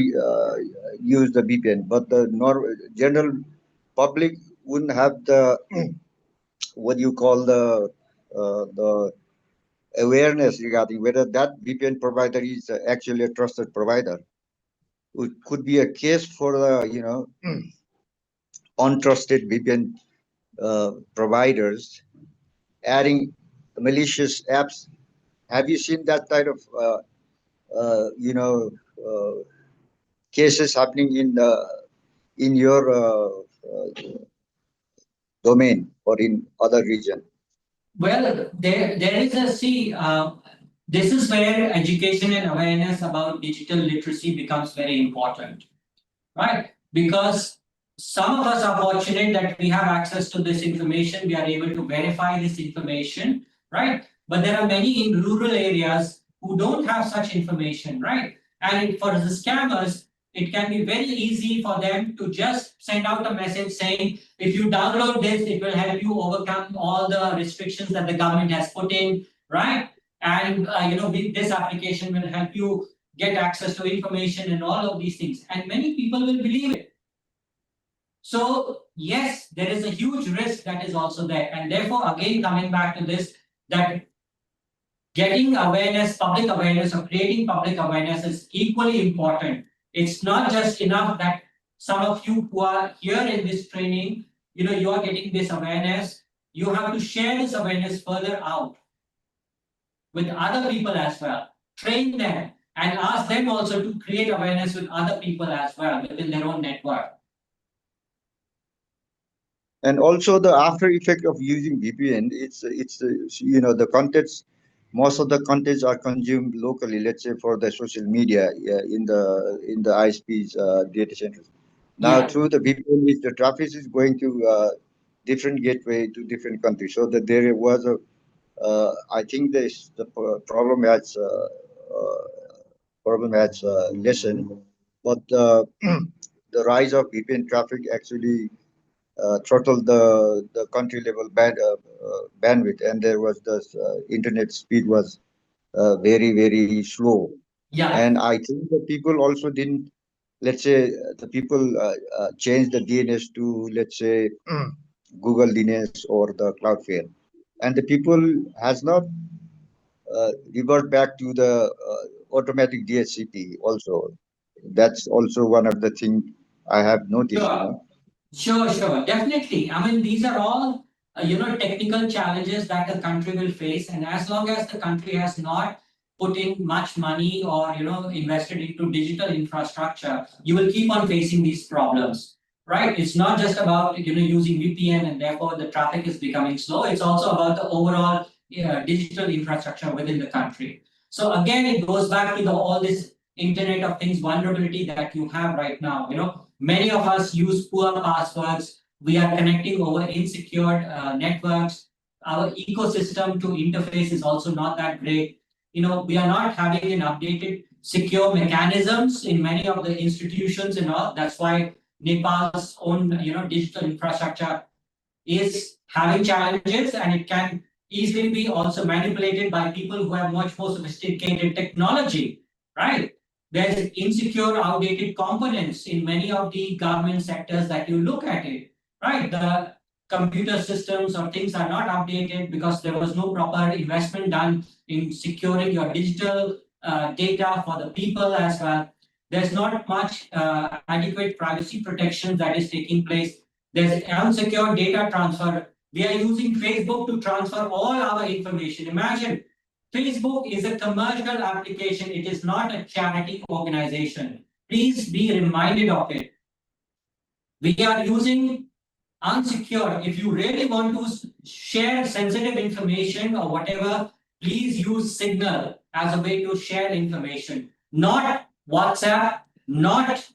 use the VPN, but the general public wouldn't have the what you call the awareness regarding whether that VPN provider is actually a trusted provider. It could be a case for the untrusted VPN providers adding malicious apps. Have you seen that kind of uh, cases happening in your domain or in other region? Well, there is a see. This is where education and awareness about digital literacy becomes very important, right? Because some of us are fortunate that we have access to this information, we are able to verify this information, right? But there are many in rural areas who don't have such information, right? And for the scammers, it can be very easy for them to just send out a message saying, if you download this, it will help you overcome all the restrictions that the government has put in, right? And this application will help you get access to information and all of these things. And many people will believe it. So, yes, there is a huge risk that is also there. And therefore, again, coming back to this, that getting awareness, public awareness, or creating public awareness is equally important. It's not just enough that some of you who are here in this training, you are getting this awareness. You have to share this awareness further out with other people as well. Train them and ask them also to create awareness with other people as well within their own network. And also the after effect of using VPN, it's the contents. Most of the contents are consumed locally. Let's say for the social media in the ISP's data centers. Now Yeah. through the VPN, the traffic is going to different gateway to different countries. So that there was a, I think the problem has lessened, but the rise of VPN traffic actually throttled the country level bandwidth, and there was this internet speed was very slow. Yeah. And I think the people also didn't, let's say, the people changed the DNS to, let's say, Google DNS or the Cloudflare, and the people has not revert back to the automatic DHCP also. That's also one of the things I have noticed, you Sure. know. Sure, definitely. I mean, these are all technical challenges that the country will face, and as long as the country has not put in much money or invested into digital infrastructure, you will keep on facing these problems, right? It's not just about using VPN and therefore the traffic is becoming slow. It's also about the overall digital infrastructure within the country. So again, it goes back to all this Internet of Things vulnerability that you have right now. Many of us use poor passwords. We are connecting over insecure networks. Our ecosystem to interface is also not that great. We are not having an updated secure mechanisms in many of the institutions and all. That's why Nepal's own digital infrastructure is having challenges, and it can easily be also manipulated by people who have much more sophisticated technology, right? There's insecure, outdated components in many of the government sectors that you look at it, right? The computer systems or things are not updated because there was no proper investment done in securing your digital data for the people as well. There's not much adequate privacy protection that is taking place. There's unsecure data transfer. We are using Facebook to transfer all our information. Imagine, Facebook is a commercial application. It is not a charity organization. Please be reminded of it. We are using unsecure. If you really want to share sensitive information or whatever, please use Signal as a way to share information, not WhatsApp, not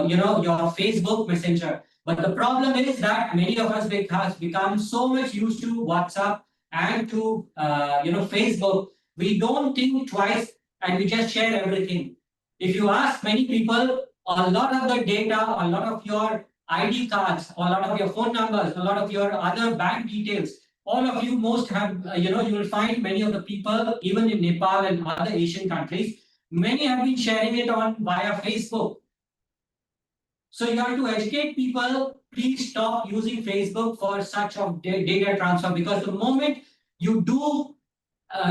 your Facebook Messenger. But the problem is that many of us have become so much used to WhatsApp and to Facebook, we don't think twice and we just share everything. If you ask many people, a lot of the data, a lot of your ID cards, a lot of your phone numbers, a lot of your other bank details, all of you most have, you will find many of the people, even in Nepal and other Asian countries, many have been sharing it on via Facebook. So you have to educate people, please stop using Facebook for such of data transfer, because the moment you do,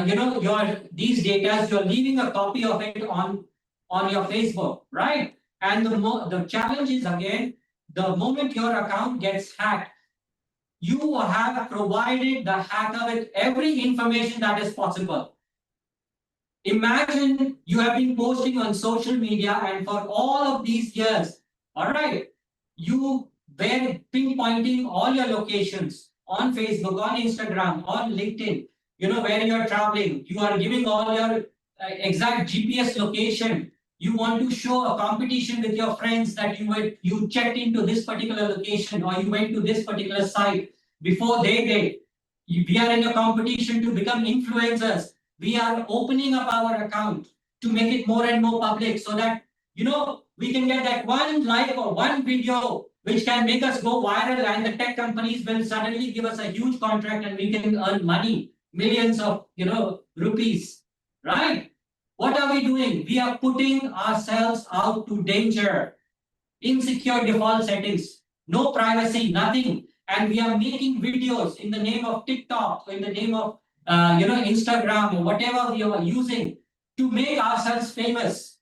your these data, you're leaving a copy of it on your Facebook, right? And the challenge is again, the moment your account gets hacked, you have provided the hacker with every information that is possible. Imagine you have been posting on social media, and for all of these years, all right, you were pinpointing all your locations on Facebook, on Instagram, on LinkedIn, where you're traveling. You are giving all your exact GPS location. You want to show a competition with your friends that you checked into this particular location or you went to this particular site before they did. We are in a competition to become influencers. We are opening up our account to make it more and more public so that we can get that one like or one video which can make us go viral, and the tech companies will suddenly give us a huge contract and we can earn money, millions of rupees, right? What are we doing? We are putting ourselves out to danger. Insecure default settings, no privacy, nothing. And we are making videos in the name of TikTok, in the name of Instagram, or whatever we are using to make ourselves famous,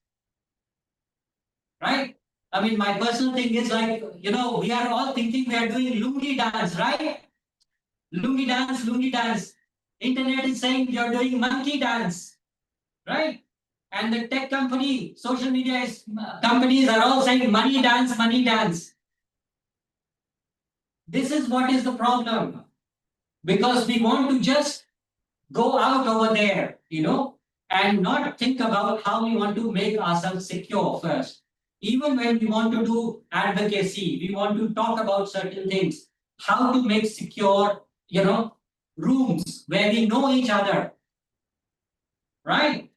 right? I mean, my personal thing is like, we are all thinking we are doing lungi dance, right? Lungi dance, lungi dance. Internet is saying you're doing monkey dance, right? And the tech company, social media companies are all saying money dance, money dance. This is what is the problem. Because we want to just go out over there, and not think about how we want to make ourselves secure first. Even when we want to do advocacy, we want to talk about certain things. how to make secure, rooms where we know each other, right?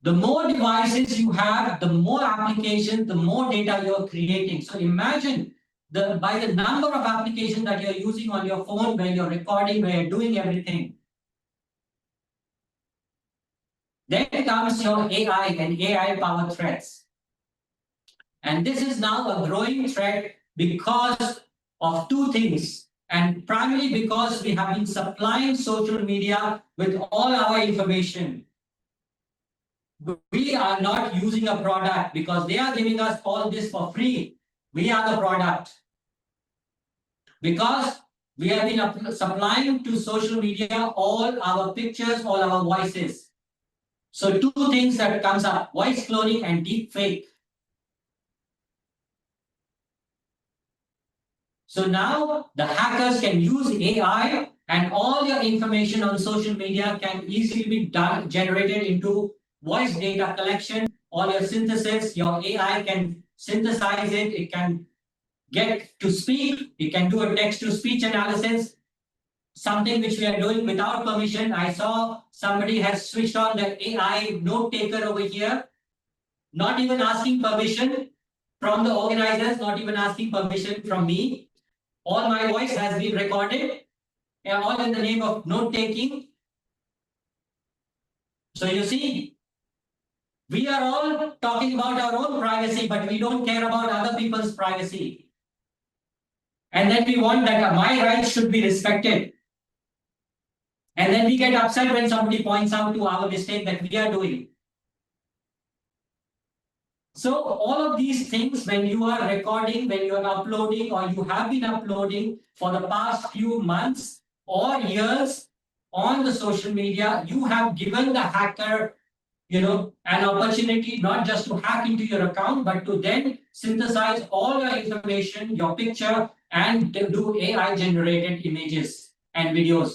The more devices you have, the more applications, the more data you're creating. So imagine by the number of applications that you're using on your phone, where you're recording, where you're doing everything. Then comes your AI and AI-powered threats. And this is now a growing threat because of two things. And primarily because we have been supplying social media with all our information. We are not using a product because they are giving us all this for free. We are the product. Because we have been supplying to social media all our pictures, all our voices. So two things that comes up, voice cloning and deep fake. So now the hackers can use AI and all your information on social media can easily be generated into voice data collection, all your synthesis, your AI can synthesize it, it can get to speak, it can do a text to speech analysis, something which we are doing without permission. I saw somebody has switched on the AI note taker over here, not even asking permission from the organizers, not even asking permission from me. All my voice has been recorded, all in the name of note taking. So you see, we are all talking about our own privacy, but we don't care about other people's privacy. And then we want that my rights should be respected. And then we get upset when somebody points out to our mistake that we are doing. So all of these things, when you are recording, when you are uploading, or you have been uploading for the past few months or years on the social media, you have given the hacker, an opportunity not just to hack into your account, but to then synthesize all your information, your picture, and do AI generated images and videos.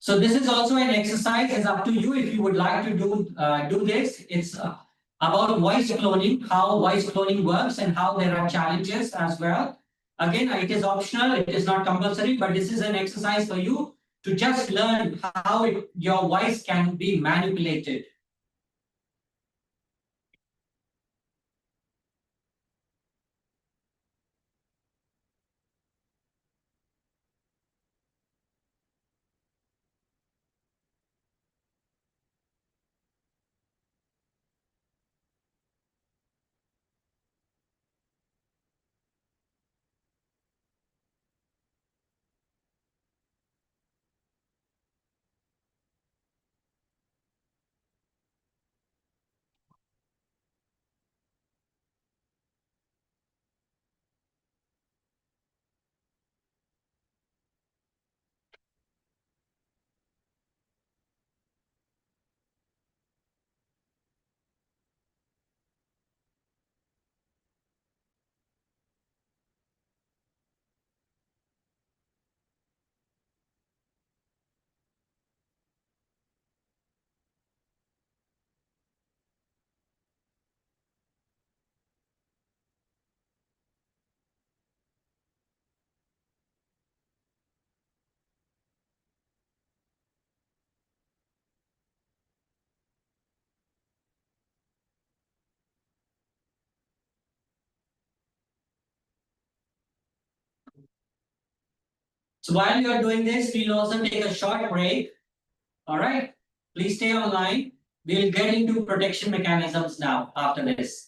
So this is also an exercise. It's up to you if you would like to do this. It's about voice cloning, how voice cloning works, and how there are challenges as well. Again, it is optional. It is not compulsory, but this is an exercise for you to just learn how your voice can be manipulated. So while you are doing this, we'll also take a short break. All right. Please stay online. We'll get into protection mechanisms now after this.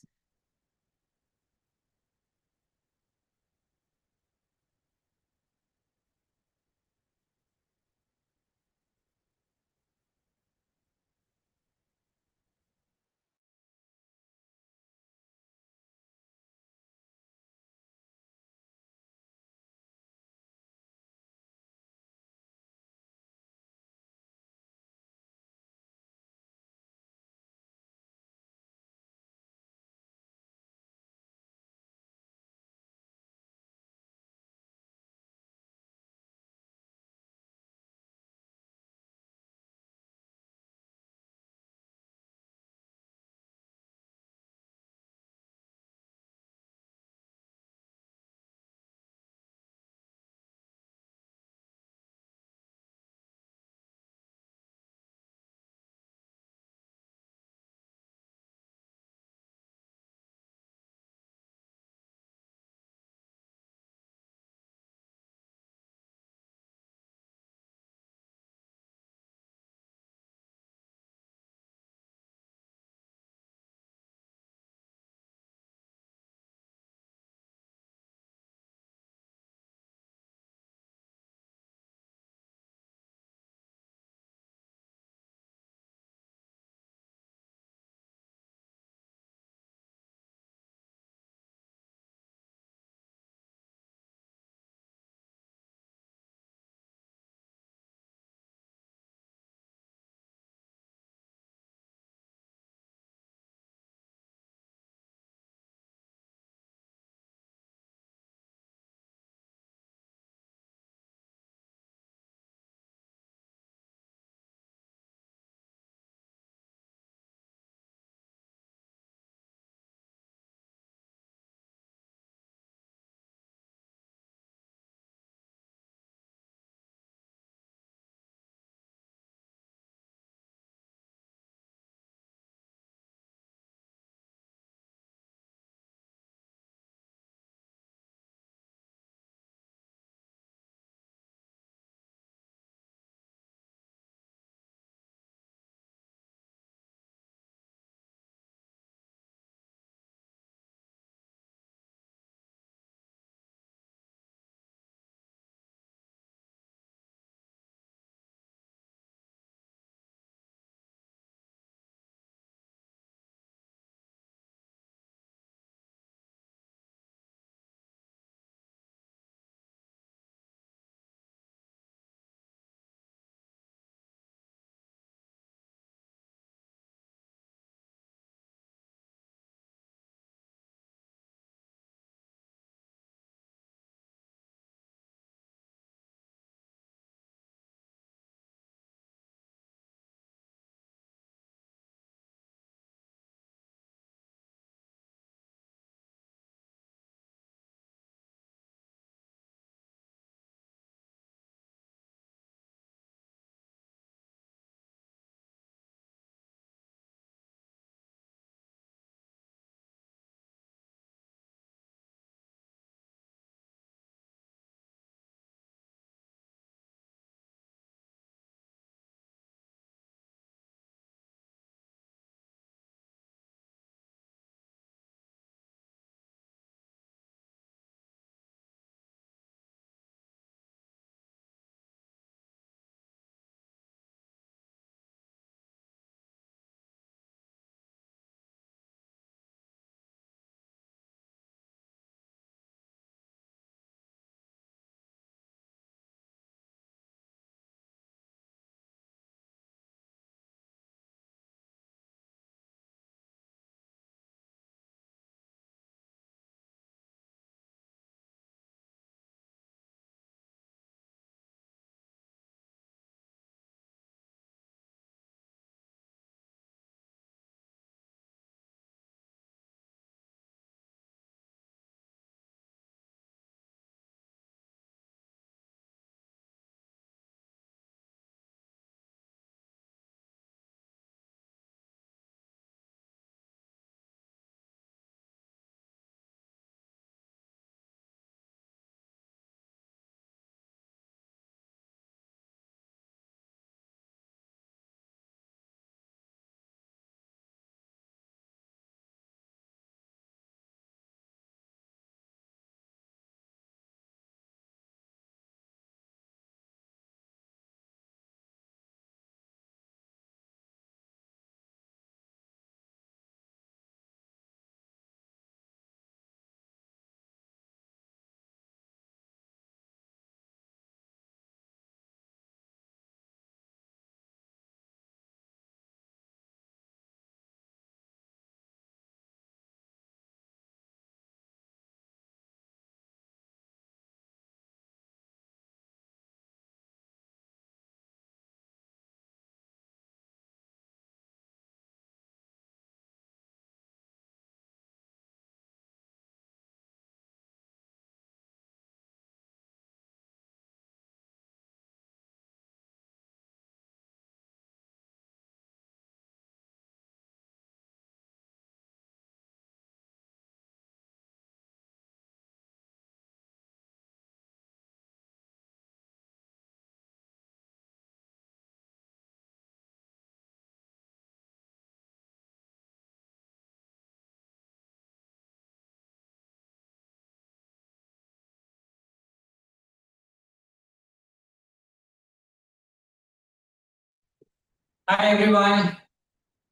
Hi everyone.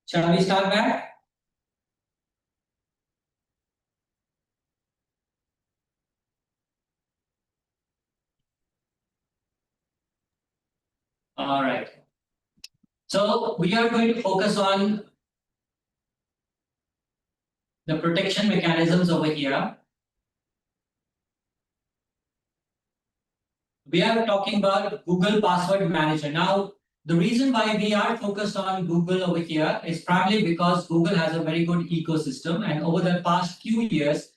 Shall we start back? All right. So we are going to focus on the protection mechanisms over here. We are talking about Google Password Manager. Now, the reason why we are focused on Google over here is primarily because Google has a very good ecosystem, and over the past few years,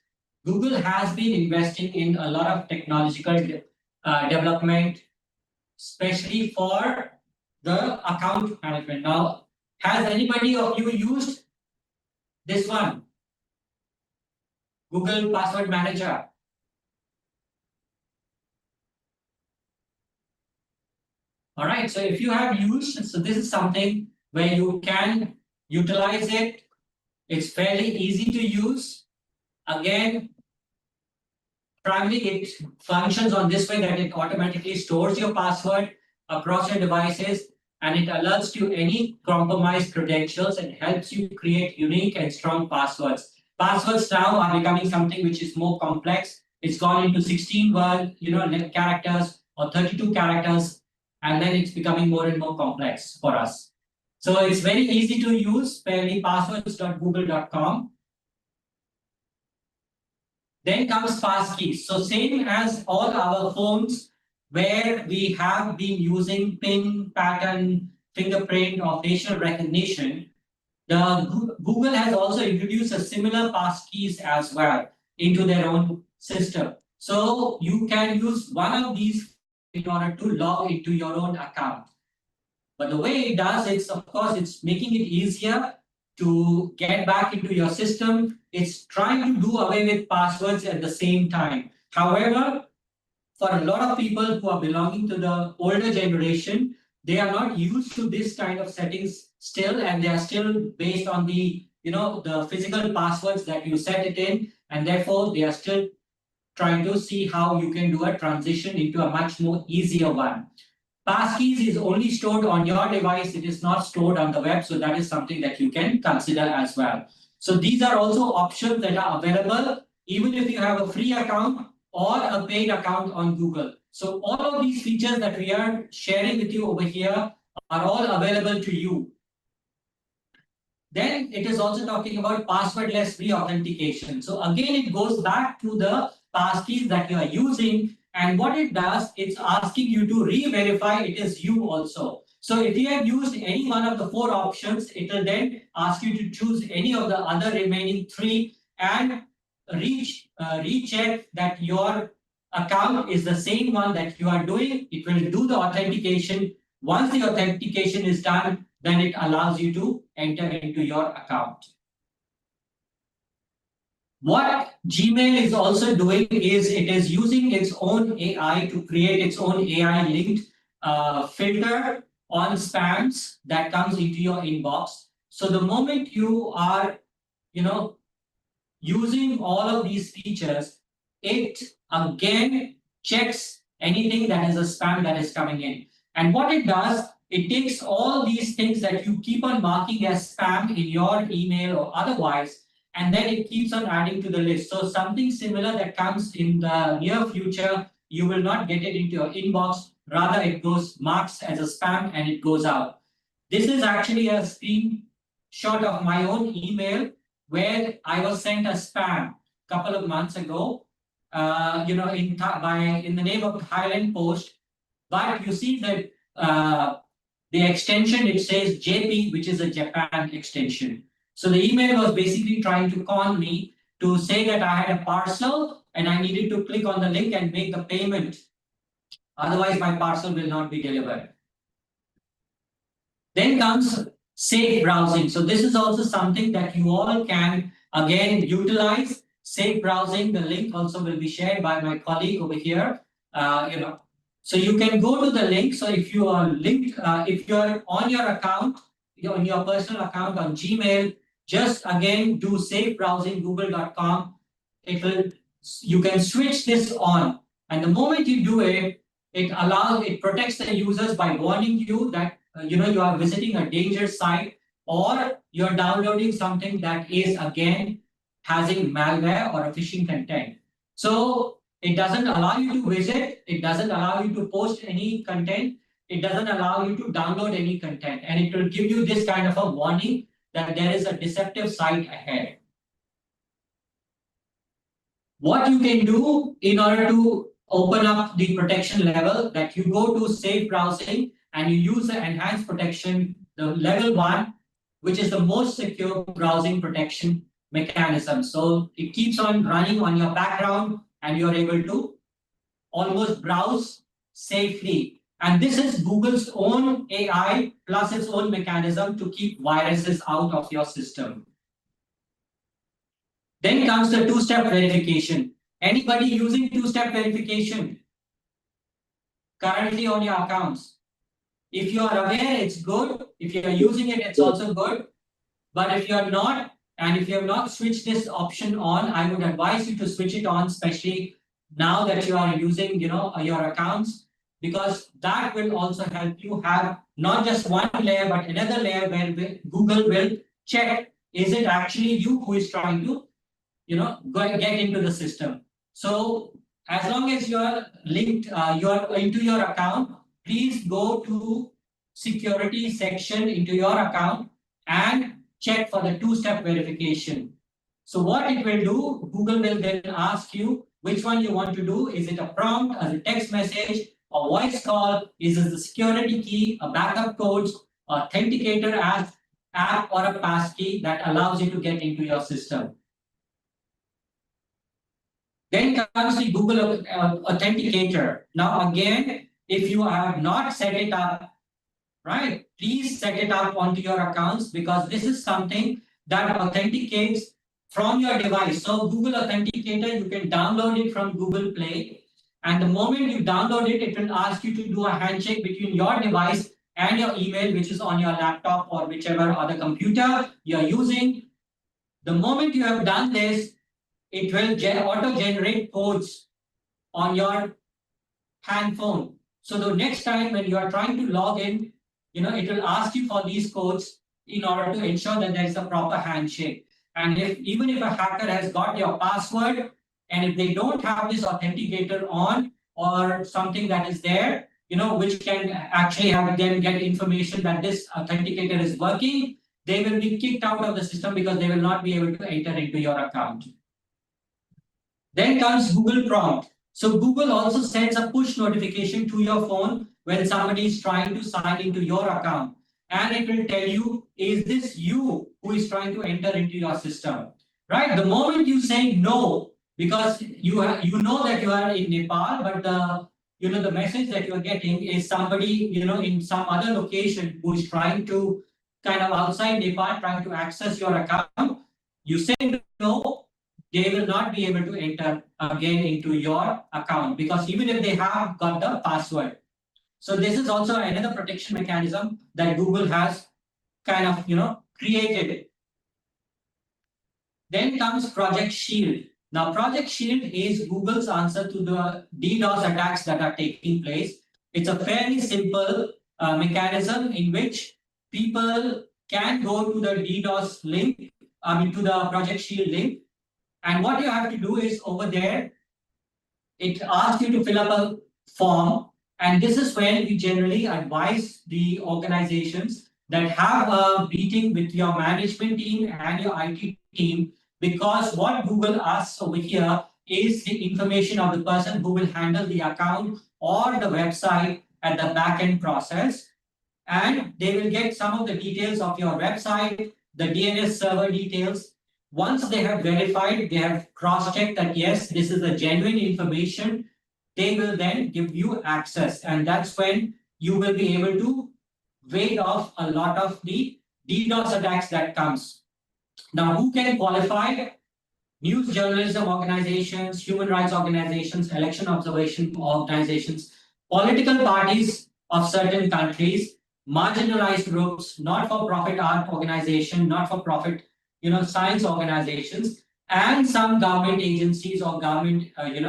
Google has been investing in a lot of technological development, especially for the account management. Now, has anybody of you used this one, Google Password Manager? All right, so if you have used, so this is something where you can utilize it. It's fairly easy to use. Again, primarily it functions on this way that it automatically stores your password across your devices, and it alerts to any compromised credentials and helps you create unique and strong passwords. Passwords now are becoming something which is more complex. It's gone into 16 word, characters or 32 characters, and then it's becoming more and more complex for us. So it's very easy to use, fairly passwords.google.com. Then comes passkeys. So same as all our phones, where we have been using PIN, pattern, fingerprint, or facial recognition, Google has also introduced a similar passkeys as well into their own system. So you can use one of these in order to log into your own account. But the way it does, it's of course, it's making it easier to get back into your system. It's trying to do away with passwords at the same time. However, for a lot of people who are belonging to the older generation, they are not used to this kind of settings still, and they are still based on the physical passwords that you set it in, and therefore they are still trying to see how you can do a transition into a much more easier one. Passkeys is only stored on your device. It is not stored on the web. So that is something that you can consider as well. So these are also options that are available, even if you have a free account or a paid account on Google. So all of these features that we are sharing with you over here are all available to you. Then it is also talking about passwordless re-authentication. So again, it goes back to the passkeys that you are using. And what it does, it's asking you to re-verify it is you also. So if you have used any one of the 4 options, it will then ask you to choose any of the other remaining 3 and recheck that your account is the same one that you are doing. It will do the authentication. Once the authentication is done, then it allows you to enter into your account. What Gmail is also doing is it is using its own AI to create its own AI linked filter on spams that comes into your inbox. So the moment you are, using all of these features, it again checks anything that is a spam that is coming in. And what it does, it takes all these things that you keep on marking as spam in your email or otherwise, and then it keeps on adding to the list. So something similar that comes in the near future, you will not get it into your inbox. Rather, it goes marks as a spam and it goes out. This is actually a screenshot of my own email where I was sent a spam a couple of months ago, in the name of Thailand Post. But you see that the extension, it says JP, which is a Japan extension. So the email was basically trying to con me to say that I had a parcel and I needed to click on the link and make the payment. Otherwise, my parcel will not be delivered. Then comes safe browsing. So this is also something that you all can again utilize. Safe browsing, the link also will be shared by my colleague over here. So you can go to the link. So if you are linked, if you're on your account, on your personal account on Gmail, just again do safe browsing google.com. You can switch this on. And the moment you do it, it protects the users by warning you that you are visiting a dangerous site, or you're downloading something that is again having malware or a phishing content. So it doesn't allow you to visit, it doesn't allow you to post any content, it doesn't allow you to download any content, and it will give you this kind of a warning that there is a deceptive site ahead. What you can do in order to open up the protection level, that you go to safe browsing and you use the enhanced protection, the level 1, which is the most secure browsing protection mechanism. So it keeps on running on your background and you're able to almost browse safely. And this is Google's own AI plus its own mechanism to keep viruses out of your system. Then comes the two-step verification. Anybody using two-step verification currently on your accounts? If you are aware, it's good. If you are using it, it's also good. But if you are not, and if you have not switched this option on, I would advise you to switch it on, especially now that you are using, your accounts, because that will also help you have not just one layer, but another layer where Google will check, is it actually you who is trying to get into the system. So as long as you're linked, you're into your account, please go to security section into your account and check for the two-step verification. So what it will do, Google will then ask you which one you want to do. Is it a prompt, as a text message, a voice call? Is it the security key, a backup codes, authenticator app, or a passkey that allows you to get into your system? Then comes the Google Authenticator. Now again, if you have not set it up, right, please set it up onto your accounts, because this is something that authenticates from your device. So Google Authenticator, you can download it from Google Play. And the moment you download it, it will ask you to do a handshake between your device and your email, which is on your laptop or whichever other computer you're using. The moment you have done this, it will auto-generate codes on your handphone. So the next time when you are trying to log in, it will ask you for these codes in order to ensure that there is a proper handshake. And even if a hacker has got your password, and if they don't have this authenticator on, or something that is there, which can actually have them get information that this authenticator is working, they will be kicked out of the system because they will not be able to enter into your account. Then comes Google Prompt. So Google also sends a push notification to your phone when somebody is trying to sign into your account. And it will tell you, is this you who is trying to enter into your system? Right? The moment you say no, because you know that you are in Nepal, but the message that you are getting is somebody in some other location who is trying to kind of outside Nepal, trying to access your account. You say no, they will not be able to enter again into your account, because even if they have got the password. So this is also another protection mechanism that Google has kind of created. Then comes Project Shield. Now Project Shield is Google's answer to the DDoS attacks that are taking place. It's a fairly simple mechanism in which people can go to the DDoS link, to the Project Shield link. And what you have to do is over there, it asks you to fill up a form. And this is when we generally advise the organizations that have a meeting with your management team and your IT team, because what Google asks over here is the information of the person who will handle the account or the website at the backend process. And they will get some of the details of your website, the DNS server details. Once they have verified, they have cross-checked that yes, this is a genuine information, they will then give you access. And that's when you will be able to ward off a lot of the DDoS attacks that comes. Now, who can qualify? News journalism organizations, human rights organizations, election observation organizations, political parties of certain countries, marginalized groups, not-for-profit art organization, not-for-profit science organizations, and some government agencies or government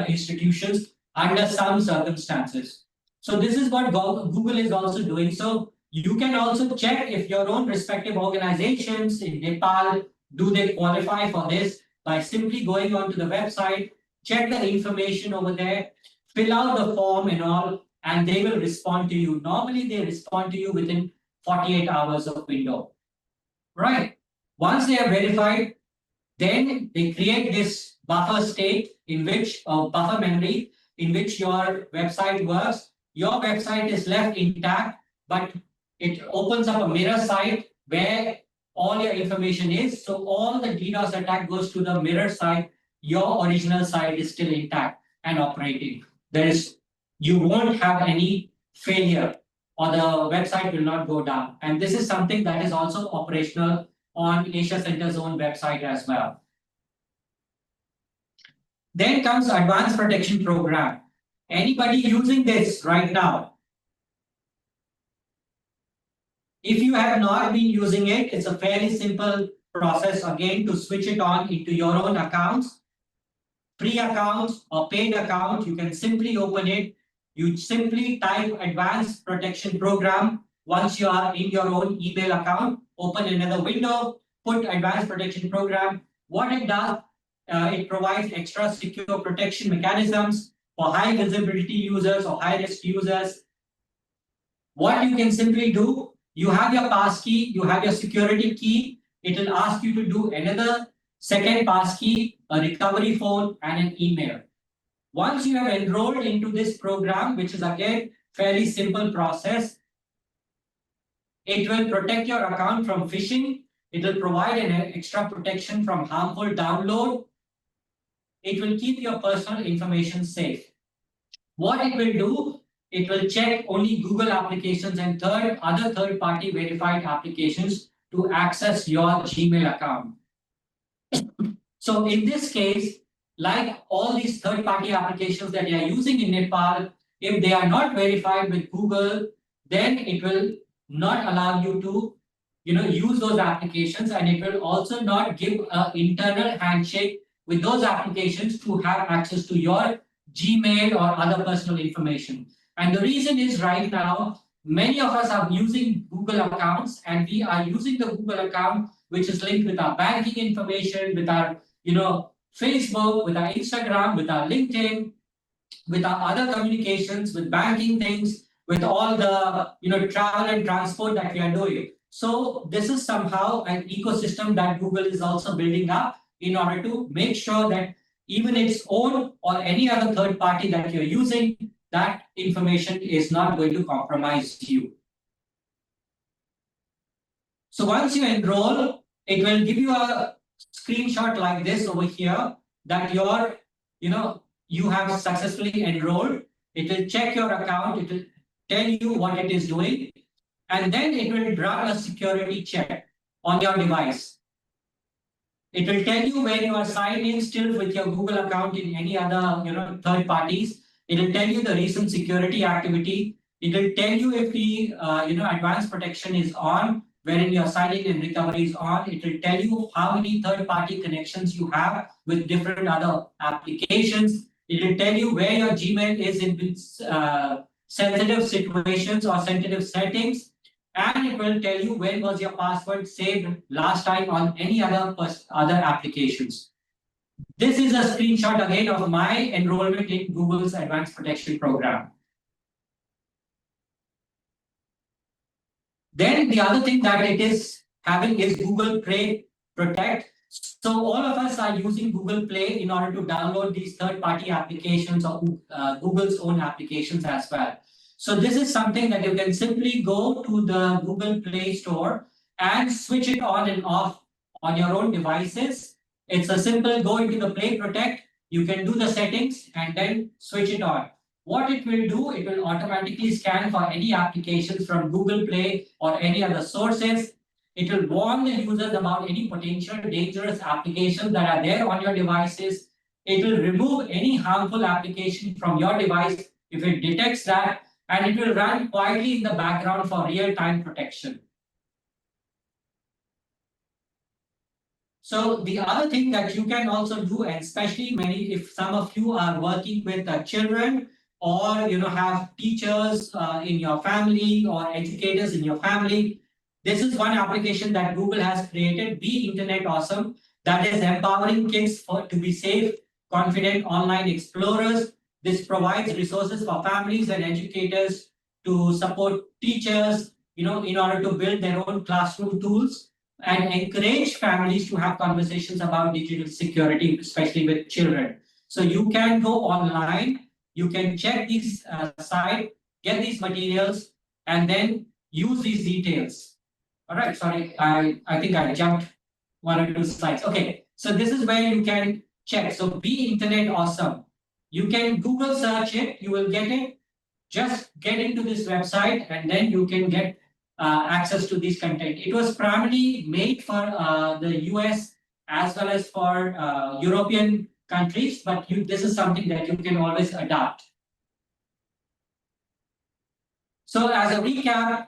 institutions under some circumstances. So this is what Google is also doing. So You can also check if your own respective organizations in Nepal, do they qualify for this by simply going onto the website, check the information over there, fill out the form and all, and they will respond to you. Normally, they respond to you within 48 hours of window. Right. Once they are verified, then they create this buffer state in which, buffer memory, in which your website works. Your website is left intact, but it opens up a mirror site where all your information is. So all the DDoS attack goes to the mirror site. Your original site is still intact and operating. You won't have any failure, or the website will not go down. And this is something that is also operational on Asia Center's own website as well. Then comes Advanced Protection Program. Anybody using this right now? If you have not been using it, it's a fairly simple process again to switch it on into your own accounts. Free accounts or paid account, you can simply open it. You simply type Advanced Protection Program. Once you are in your own email account, open another window, put Advanced Protection Program. What it does, it provides extra secure protection mechanisms for high visibility users or high risk users. What you can simply do, you have your passkey, you have your security key. It will ask you to do another second passkey, a recovery phone, and an email. Once you have enrolled into this program, which is again fairly simple process, it will protect your account from phishing. It will provide an extra protection from harmful download. It will keep your personal information safe. What it will do, it will check only Google applications and other third-party verified applications to access your Gmail account. So in this case, like all these third-party applications that you are using in Nepal, if they are not verified with Google, then it will not allow you to use those applications, and it will also not give an internal handshake with those applications to have access to your Gmail or other personal information. And the reason is right now, many of us are using Google accounts, and we are using the Google account, which is linked with our banking information, with our Facebook, with our Instagram, with our LinkedIn, with our other communications, with banking things, with all the travel and transport that we are doing. So this is somehow an ecosystem that Google is also building up in order to make sure that even its own or any other third party that you're using, that information is not going to compromise you. So once you enroll, it will give you a screenshot like this over here that you have successfully enrolled. It will check your account. It will tell you what it is doing. And then it will run a security check on your device. It will tell you when you are signed in still with your Google account in any other third parties. It will tell you the recent security activity. It will tell you if the advanced protection is on, wherein your signing and recovery is on. It will tell you how many third-party connections you have with different other applications. It will tell you where your Gmail is in sensitive situations or sensitive settings. And it will tell you when was your password saved last time on any other applications. This is a screenshot again of my enrollment in Google's Advanced Protection Program. Then the other thing that it is having is Google Play Protect. So all of us are using Google Play in order to download these third-party applications or Google's own applications as well. So this is something that you can simply go to the Google Play Store and switch it on and off on your own devices. It's a simple go into the Play Protect. You can do the settings and then switch it on. What it will do, it will automatically scan for any applications from Google Play or any other sources. It will warn the users about any potential dangerous applications that are there on your devices. It will remove any harmful application from your device if it detects that, and it will run quietly in the background for real-time protection. So the other thing that you can also do, and especially if some of you are working with children or have teachers in your family or educators in your family, this is one application that Google has created, Be Internet Awesome, that is empowering kids to be safe, confident online explorers. This provides resources for families and educators to support teachers, in order to build their own classroom tools and encourage families to have conversations about digital security, especially with children. So you can go online, you can check these site, get these materials, and then use these details. All right, sorry, I think I jumped one or two slides. Okay, so this is where you can check. So Be Internet Awesome. You can Google search it, you will get it. Just get into this website and then you can get access to this content. It was primarily made for the US as well as for European countries, but this is something that you can always adapt. So as a recap,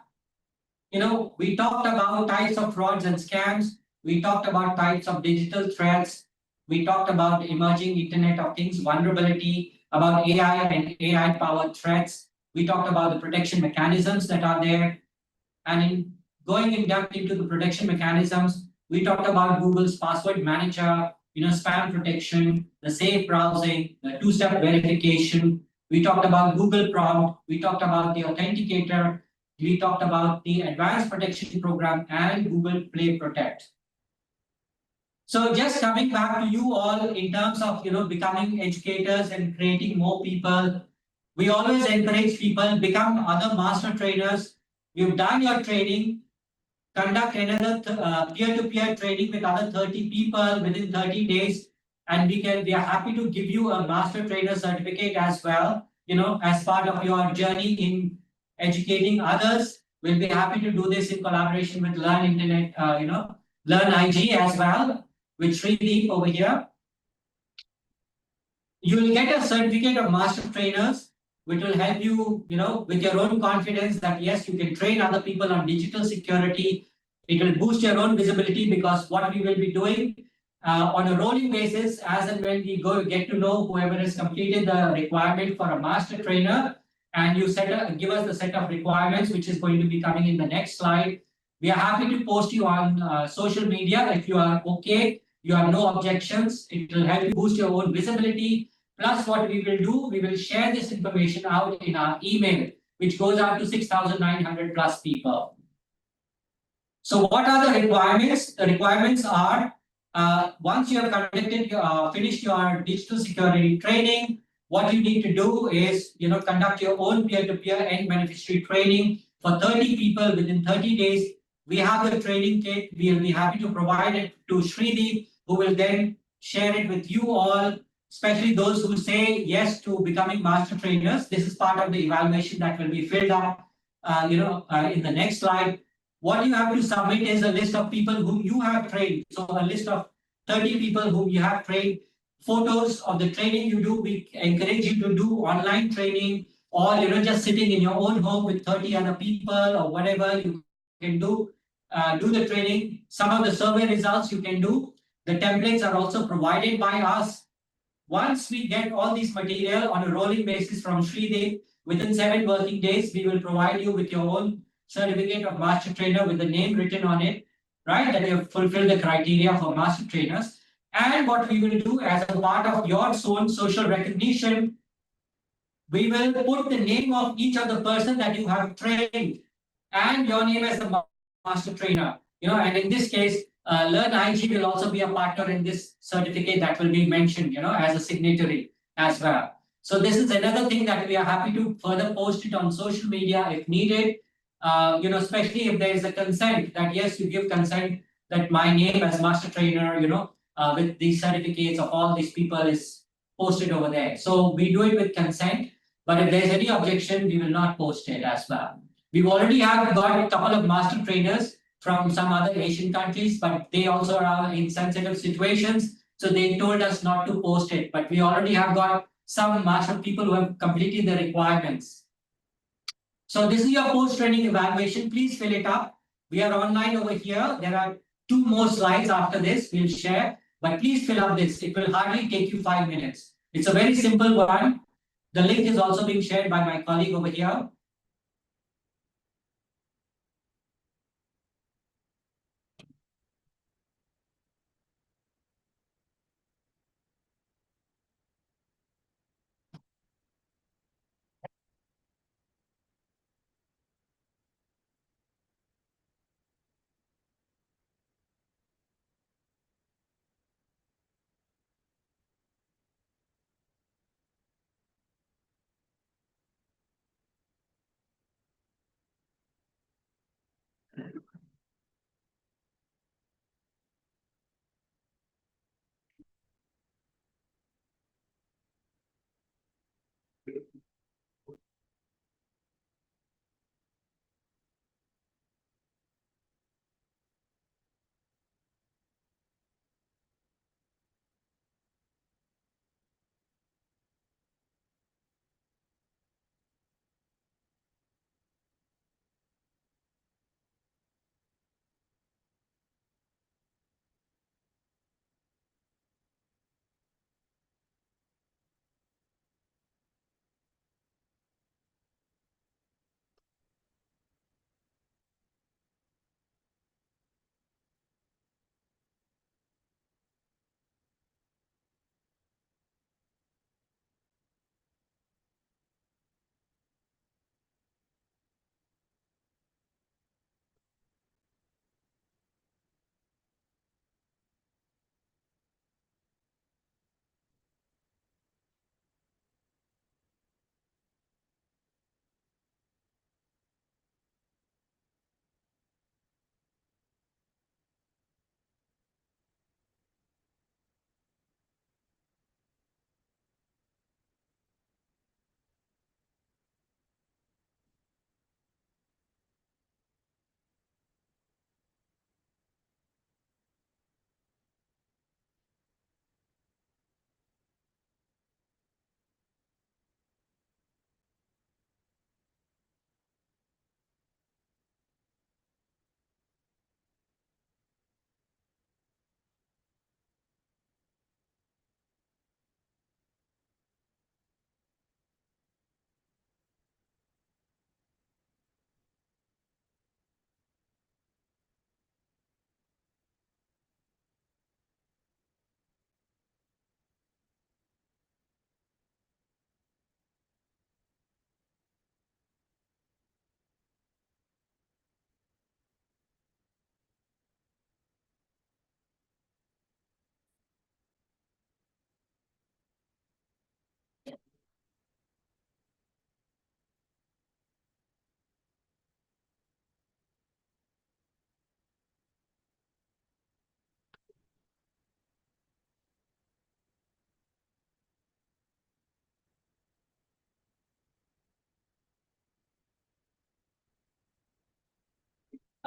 we talked about types of frauds and scams. We talked about types of digital threats. We talked about emerging Internet of Things vulnerability, about AI and AI-powered threats. We talked about the protection mechanisms that are there. And in going in depth into the protection mechanisms, we talked about Google's password manager, spam protection, the safe browsing, the two-step verification. We talked about Google Prompt. We talked about the authenticator. We talked about the advanced protection program and Google Play Protect. So just coming back to you all in terms of becoming educators and creating more people, we always encourage people become other master trainers. You've done your training, conduct another peer-to-peer training with other 30 people within 30 days, and we are happy to give you a master trainer certificate as well. As part of your journey in educating others, we'll be happy to do this in collaboration with Learn Internet, Learn IG as well, with Srideep over here. You will get a certificate of master trainers, which will help you, with your own confidence that yes, you can train other people on digital security. It will boost your own visibility because what we will be doing on a rolling basis, as and when we get to know whoever has completed the requirement for a master trainer, and you give us the set of requirements, which is going to be coming in the next slide. We are happy to post you on social media if you are okay. You have no objections. It will help you boost your own visibility. Plus, what we will do, we will share this information out in our email, which goes out to 6,900 plus people. So what are the requirements? The requirements are, once you have finished your digital security training, what you need to do is, conduct your own peer-to-peer end beneficiary training for 30 people within 30 days. We have the training kit. We will be happy to provide it to Srideep, who will then share it with you all, especially those who say yes to becoming master trainers. This is part of the evaluation that will be filled up, in the next slide. What you have to submit is a list of people whom you have trained. So a list of 30 people whom you have trained, photos of the training you do. We encourage you to do online training, or just sitting in your own home with 30 other people or whatever you can do. Do the training. Some of the survey results you can do. The templates are also provided by us. Once we get all this material on a rolling basis from Srideep, within 7 working days, we will provide you with your own certificate of master trainer with the name written on it, right? That you have fulfilled the criteria for master trainers. And what we will do as a part of your own social recognition, we will put the name of each of the person that you have trained and your name as the master trainer. And in this case, Learn IG will also be a partner in this certificate that will be mentioned, as a signatory as well. So this is another thing that we are happy to further post it on social media if needed. Especially if there is a consent that yes, you give consent that my name as master trainer, with these certificates of all these people is posted over there. So we do it with consent, but if there's any objection, we will not post it as well. We've already got a couple of master trainers from some other Asian countries, but they also are in sensitive situations. So they told us not to post it, but we already have got some master people who have completed the requirements. So this is your post-training evaluation. Please fill it up. We are online over here. There are 2 more slides after this we'll share, but please fill up this. It will hardly take you 5 minutes. It's a very simple one. The link is also being shared by my colleague over here.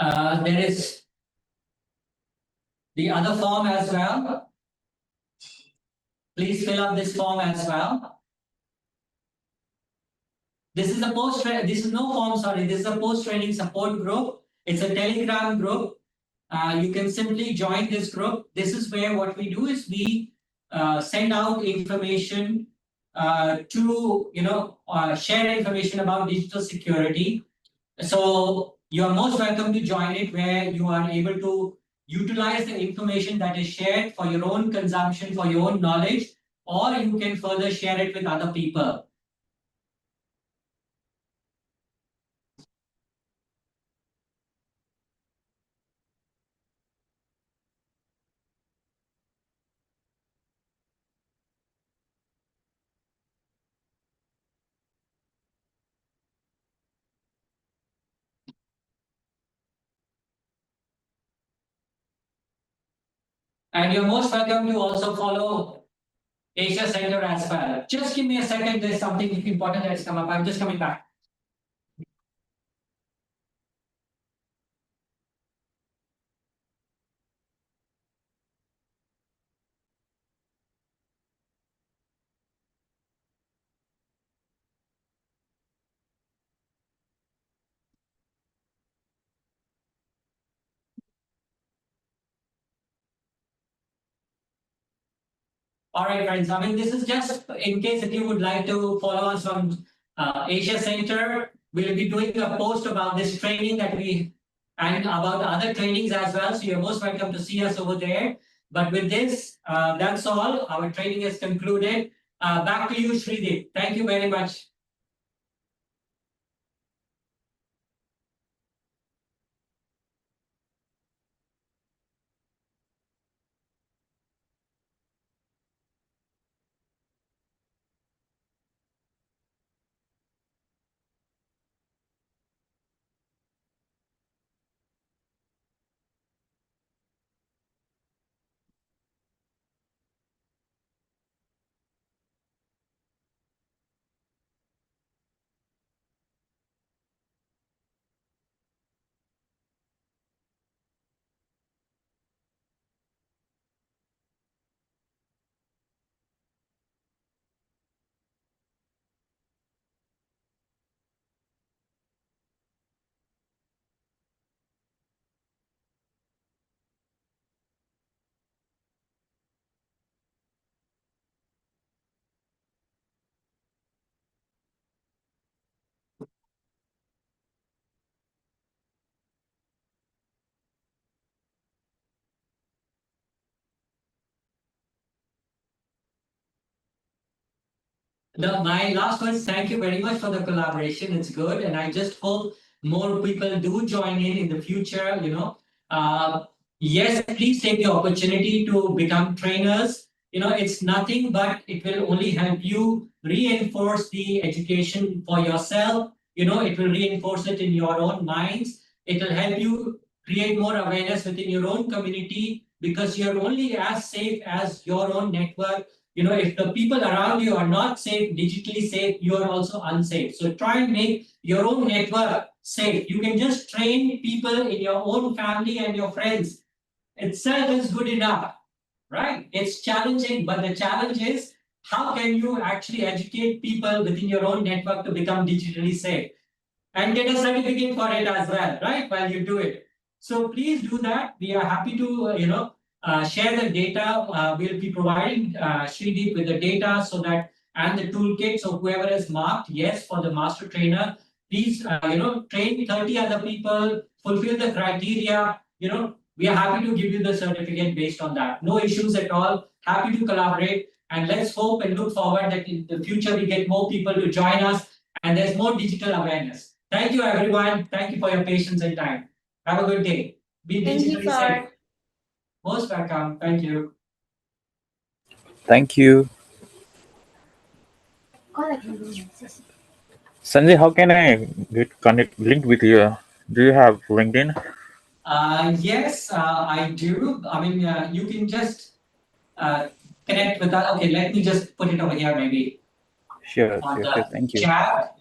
There is the other form as well. Please fill up this form as well. This is a this is no form, sorry, this is a post-training support group. It's a Telegram group. You can simply join this group. This is where what we do is we send out information to, share information about digital security. So you are most welcome to join it, where you are able to utilize the information that is shared for your own consumption, for your own knowledge, or you can further share it with other people. And you're most welcome to also follow Asia Center as well. Just give me a second. There's something important that's come up. I'm just coming back. All right, friends. I mean, this is just in case if you would like to follow us on Asia Center. We'll be doing a post about this training that we and about other trainings as well. So you're most welcome to see us over there. But with this, that's all. Our training is concluded. Back to you, Shrideep. Thank you very much. My last words, thank you very much for the collaboration. It's good. And I just hope more people do join in the future, yes, please take the opportunity to become trainers. It's nothing but it will only help you reinforce the education for yourself. It will reinforce it in your own minds. It will help you create more awareness within your own community because you're only as safe as your own network. If the people around you are not safe, digitally safe, you are also unsafe. So try and make your own network safe. You can just train people in your own family and your friends. Itself is good enough, right? It's challenging, but the challenge is how can you actually educate people within your own network to become digitally safe? And get a certificate for it as well, right? While you do it. So please do that. We are happy to, share the data. We'll be providing Shrideep with the data so that and the toolkit. So whoever is marked yes for the master trainer, please, train 30 other people, fulfill the criteria. We are happy to give you the certificate based on that. No issues at all. Happy to collaborate. And let's hope and look forward that in the future we get more people to join us and there's more digital awareness. Thank you, everyone. Thank you for your patience and time. Have a good day. Be Thank you, digitally safe. sir. Most welcome. Thank you. Thank you. Sanjay, how can I get connect linked with you? Do you have LinkedIn? Yes, I do. I mean, you can just connect with that. Okay, let me just put it over here, maybe Sure, on sure, sure. the Thank you. chat.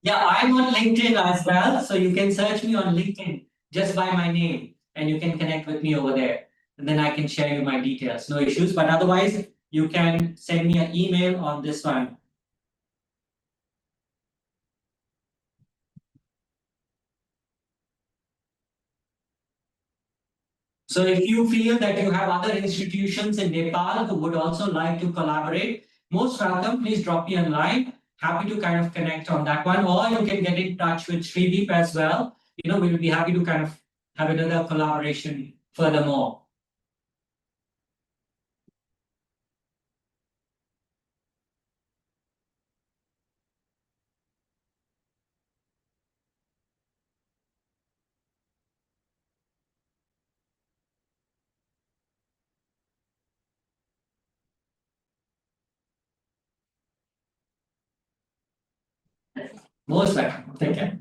Yeah, I'm on LinkedIn as well. So you can search me on LinkedIn just by my name and you can connect with me over there. And then I can share you my details. No issues. But otherwise, you can send me an email on this one. So if you feel that you have other institutions in Nepal who would also like to collaborate, most welcome. Please drop me a line. Happy to kind of connect on that one. Or you can get in touch with Shrideep as well. We'll be happy to kind of have another collaboration furthermore. Most welcome. Take care.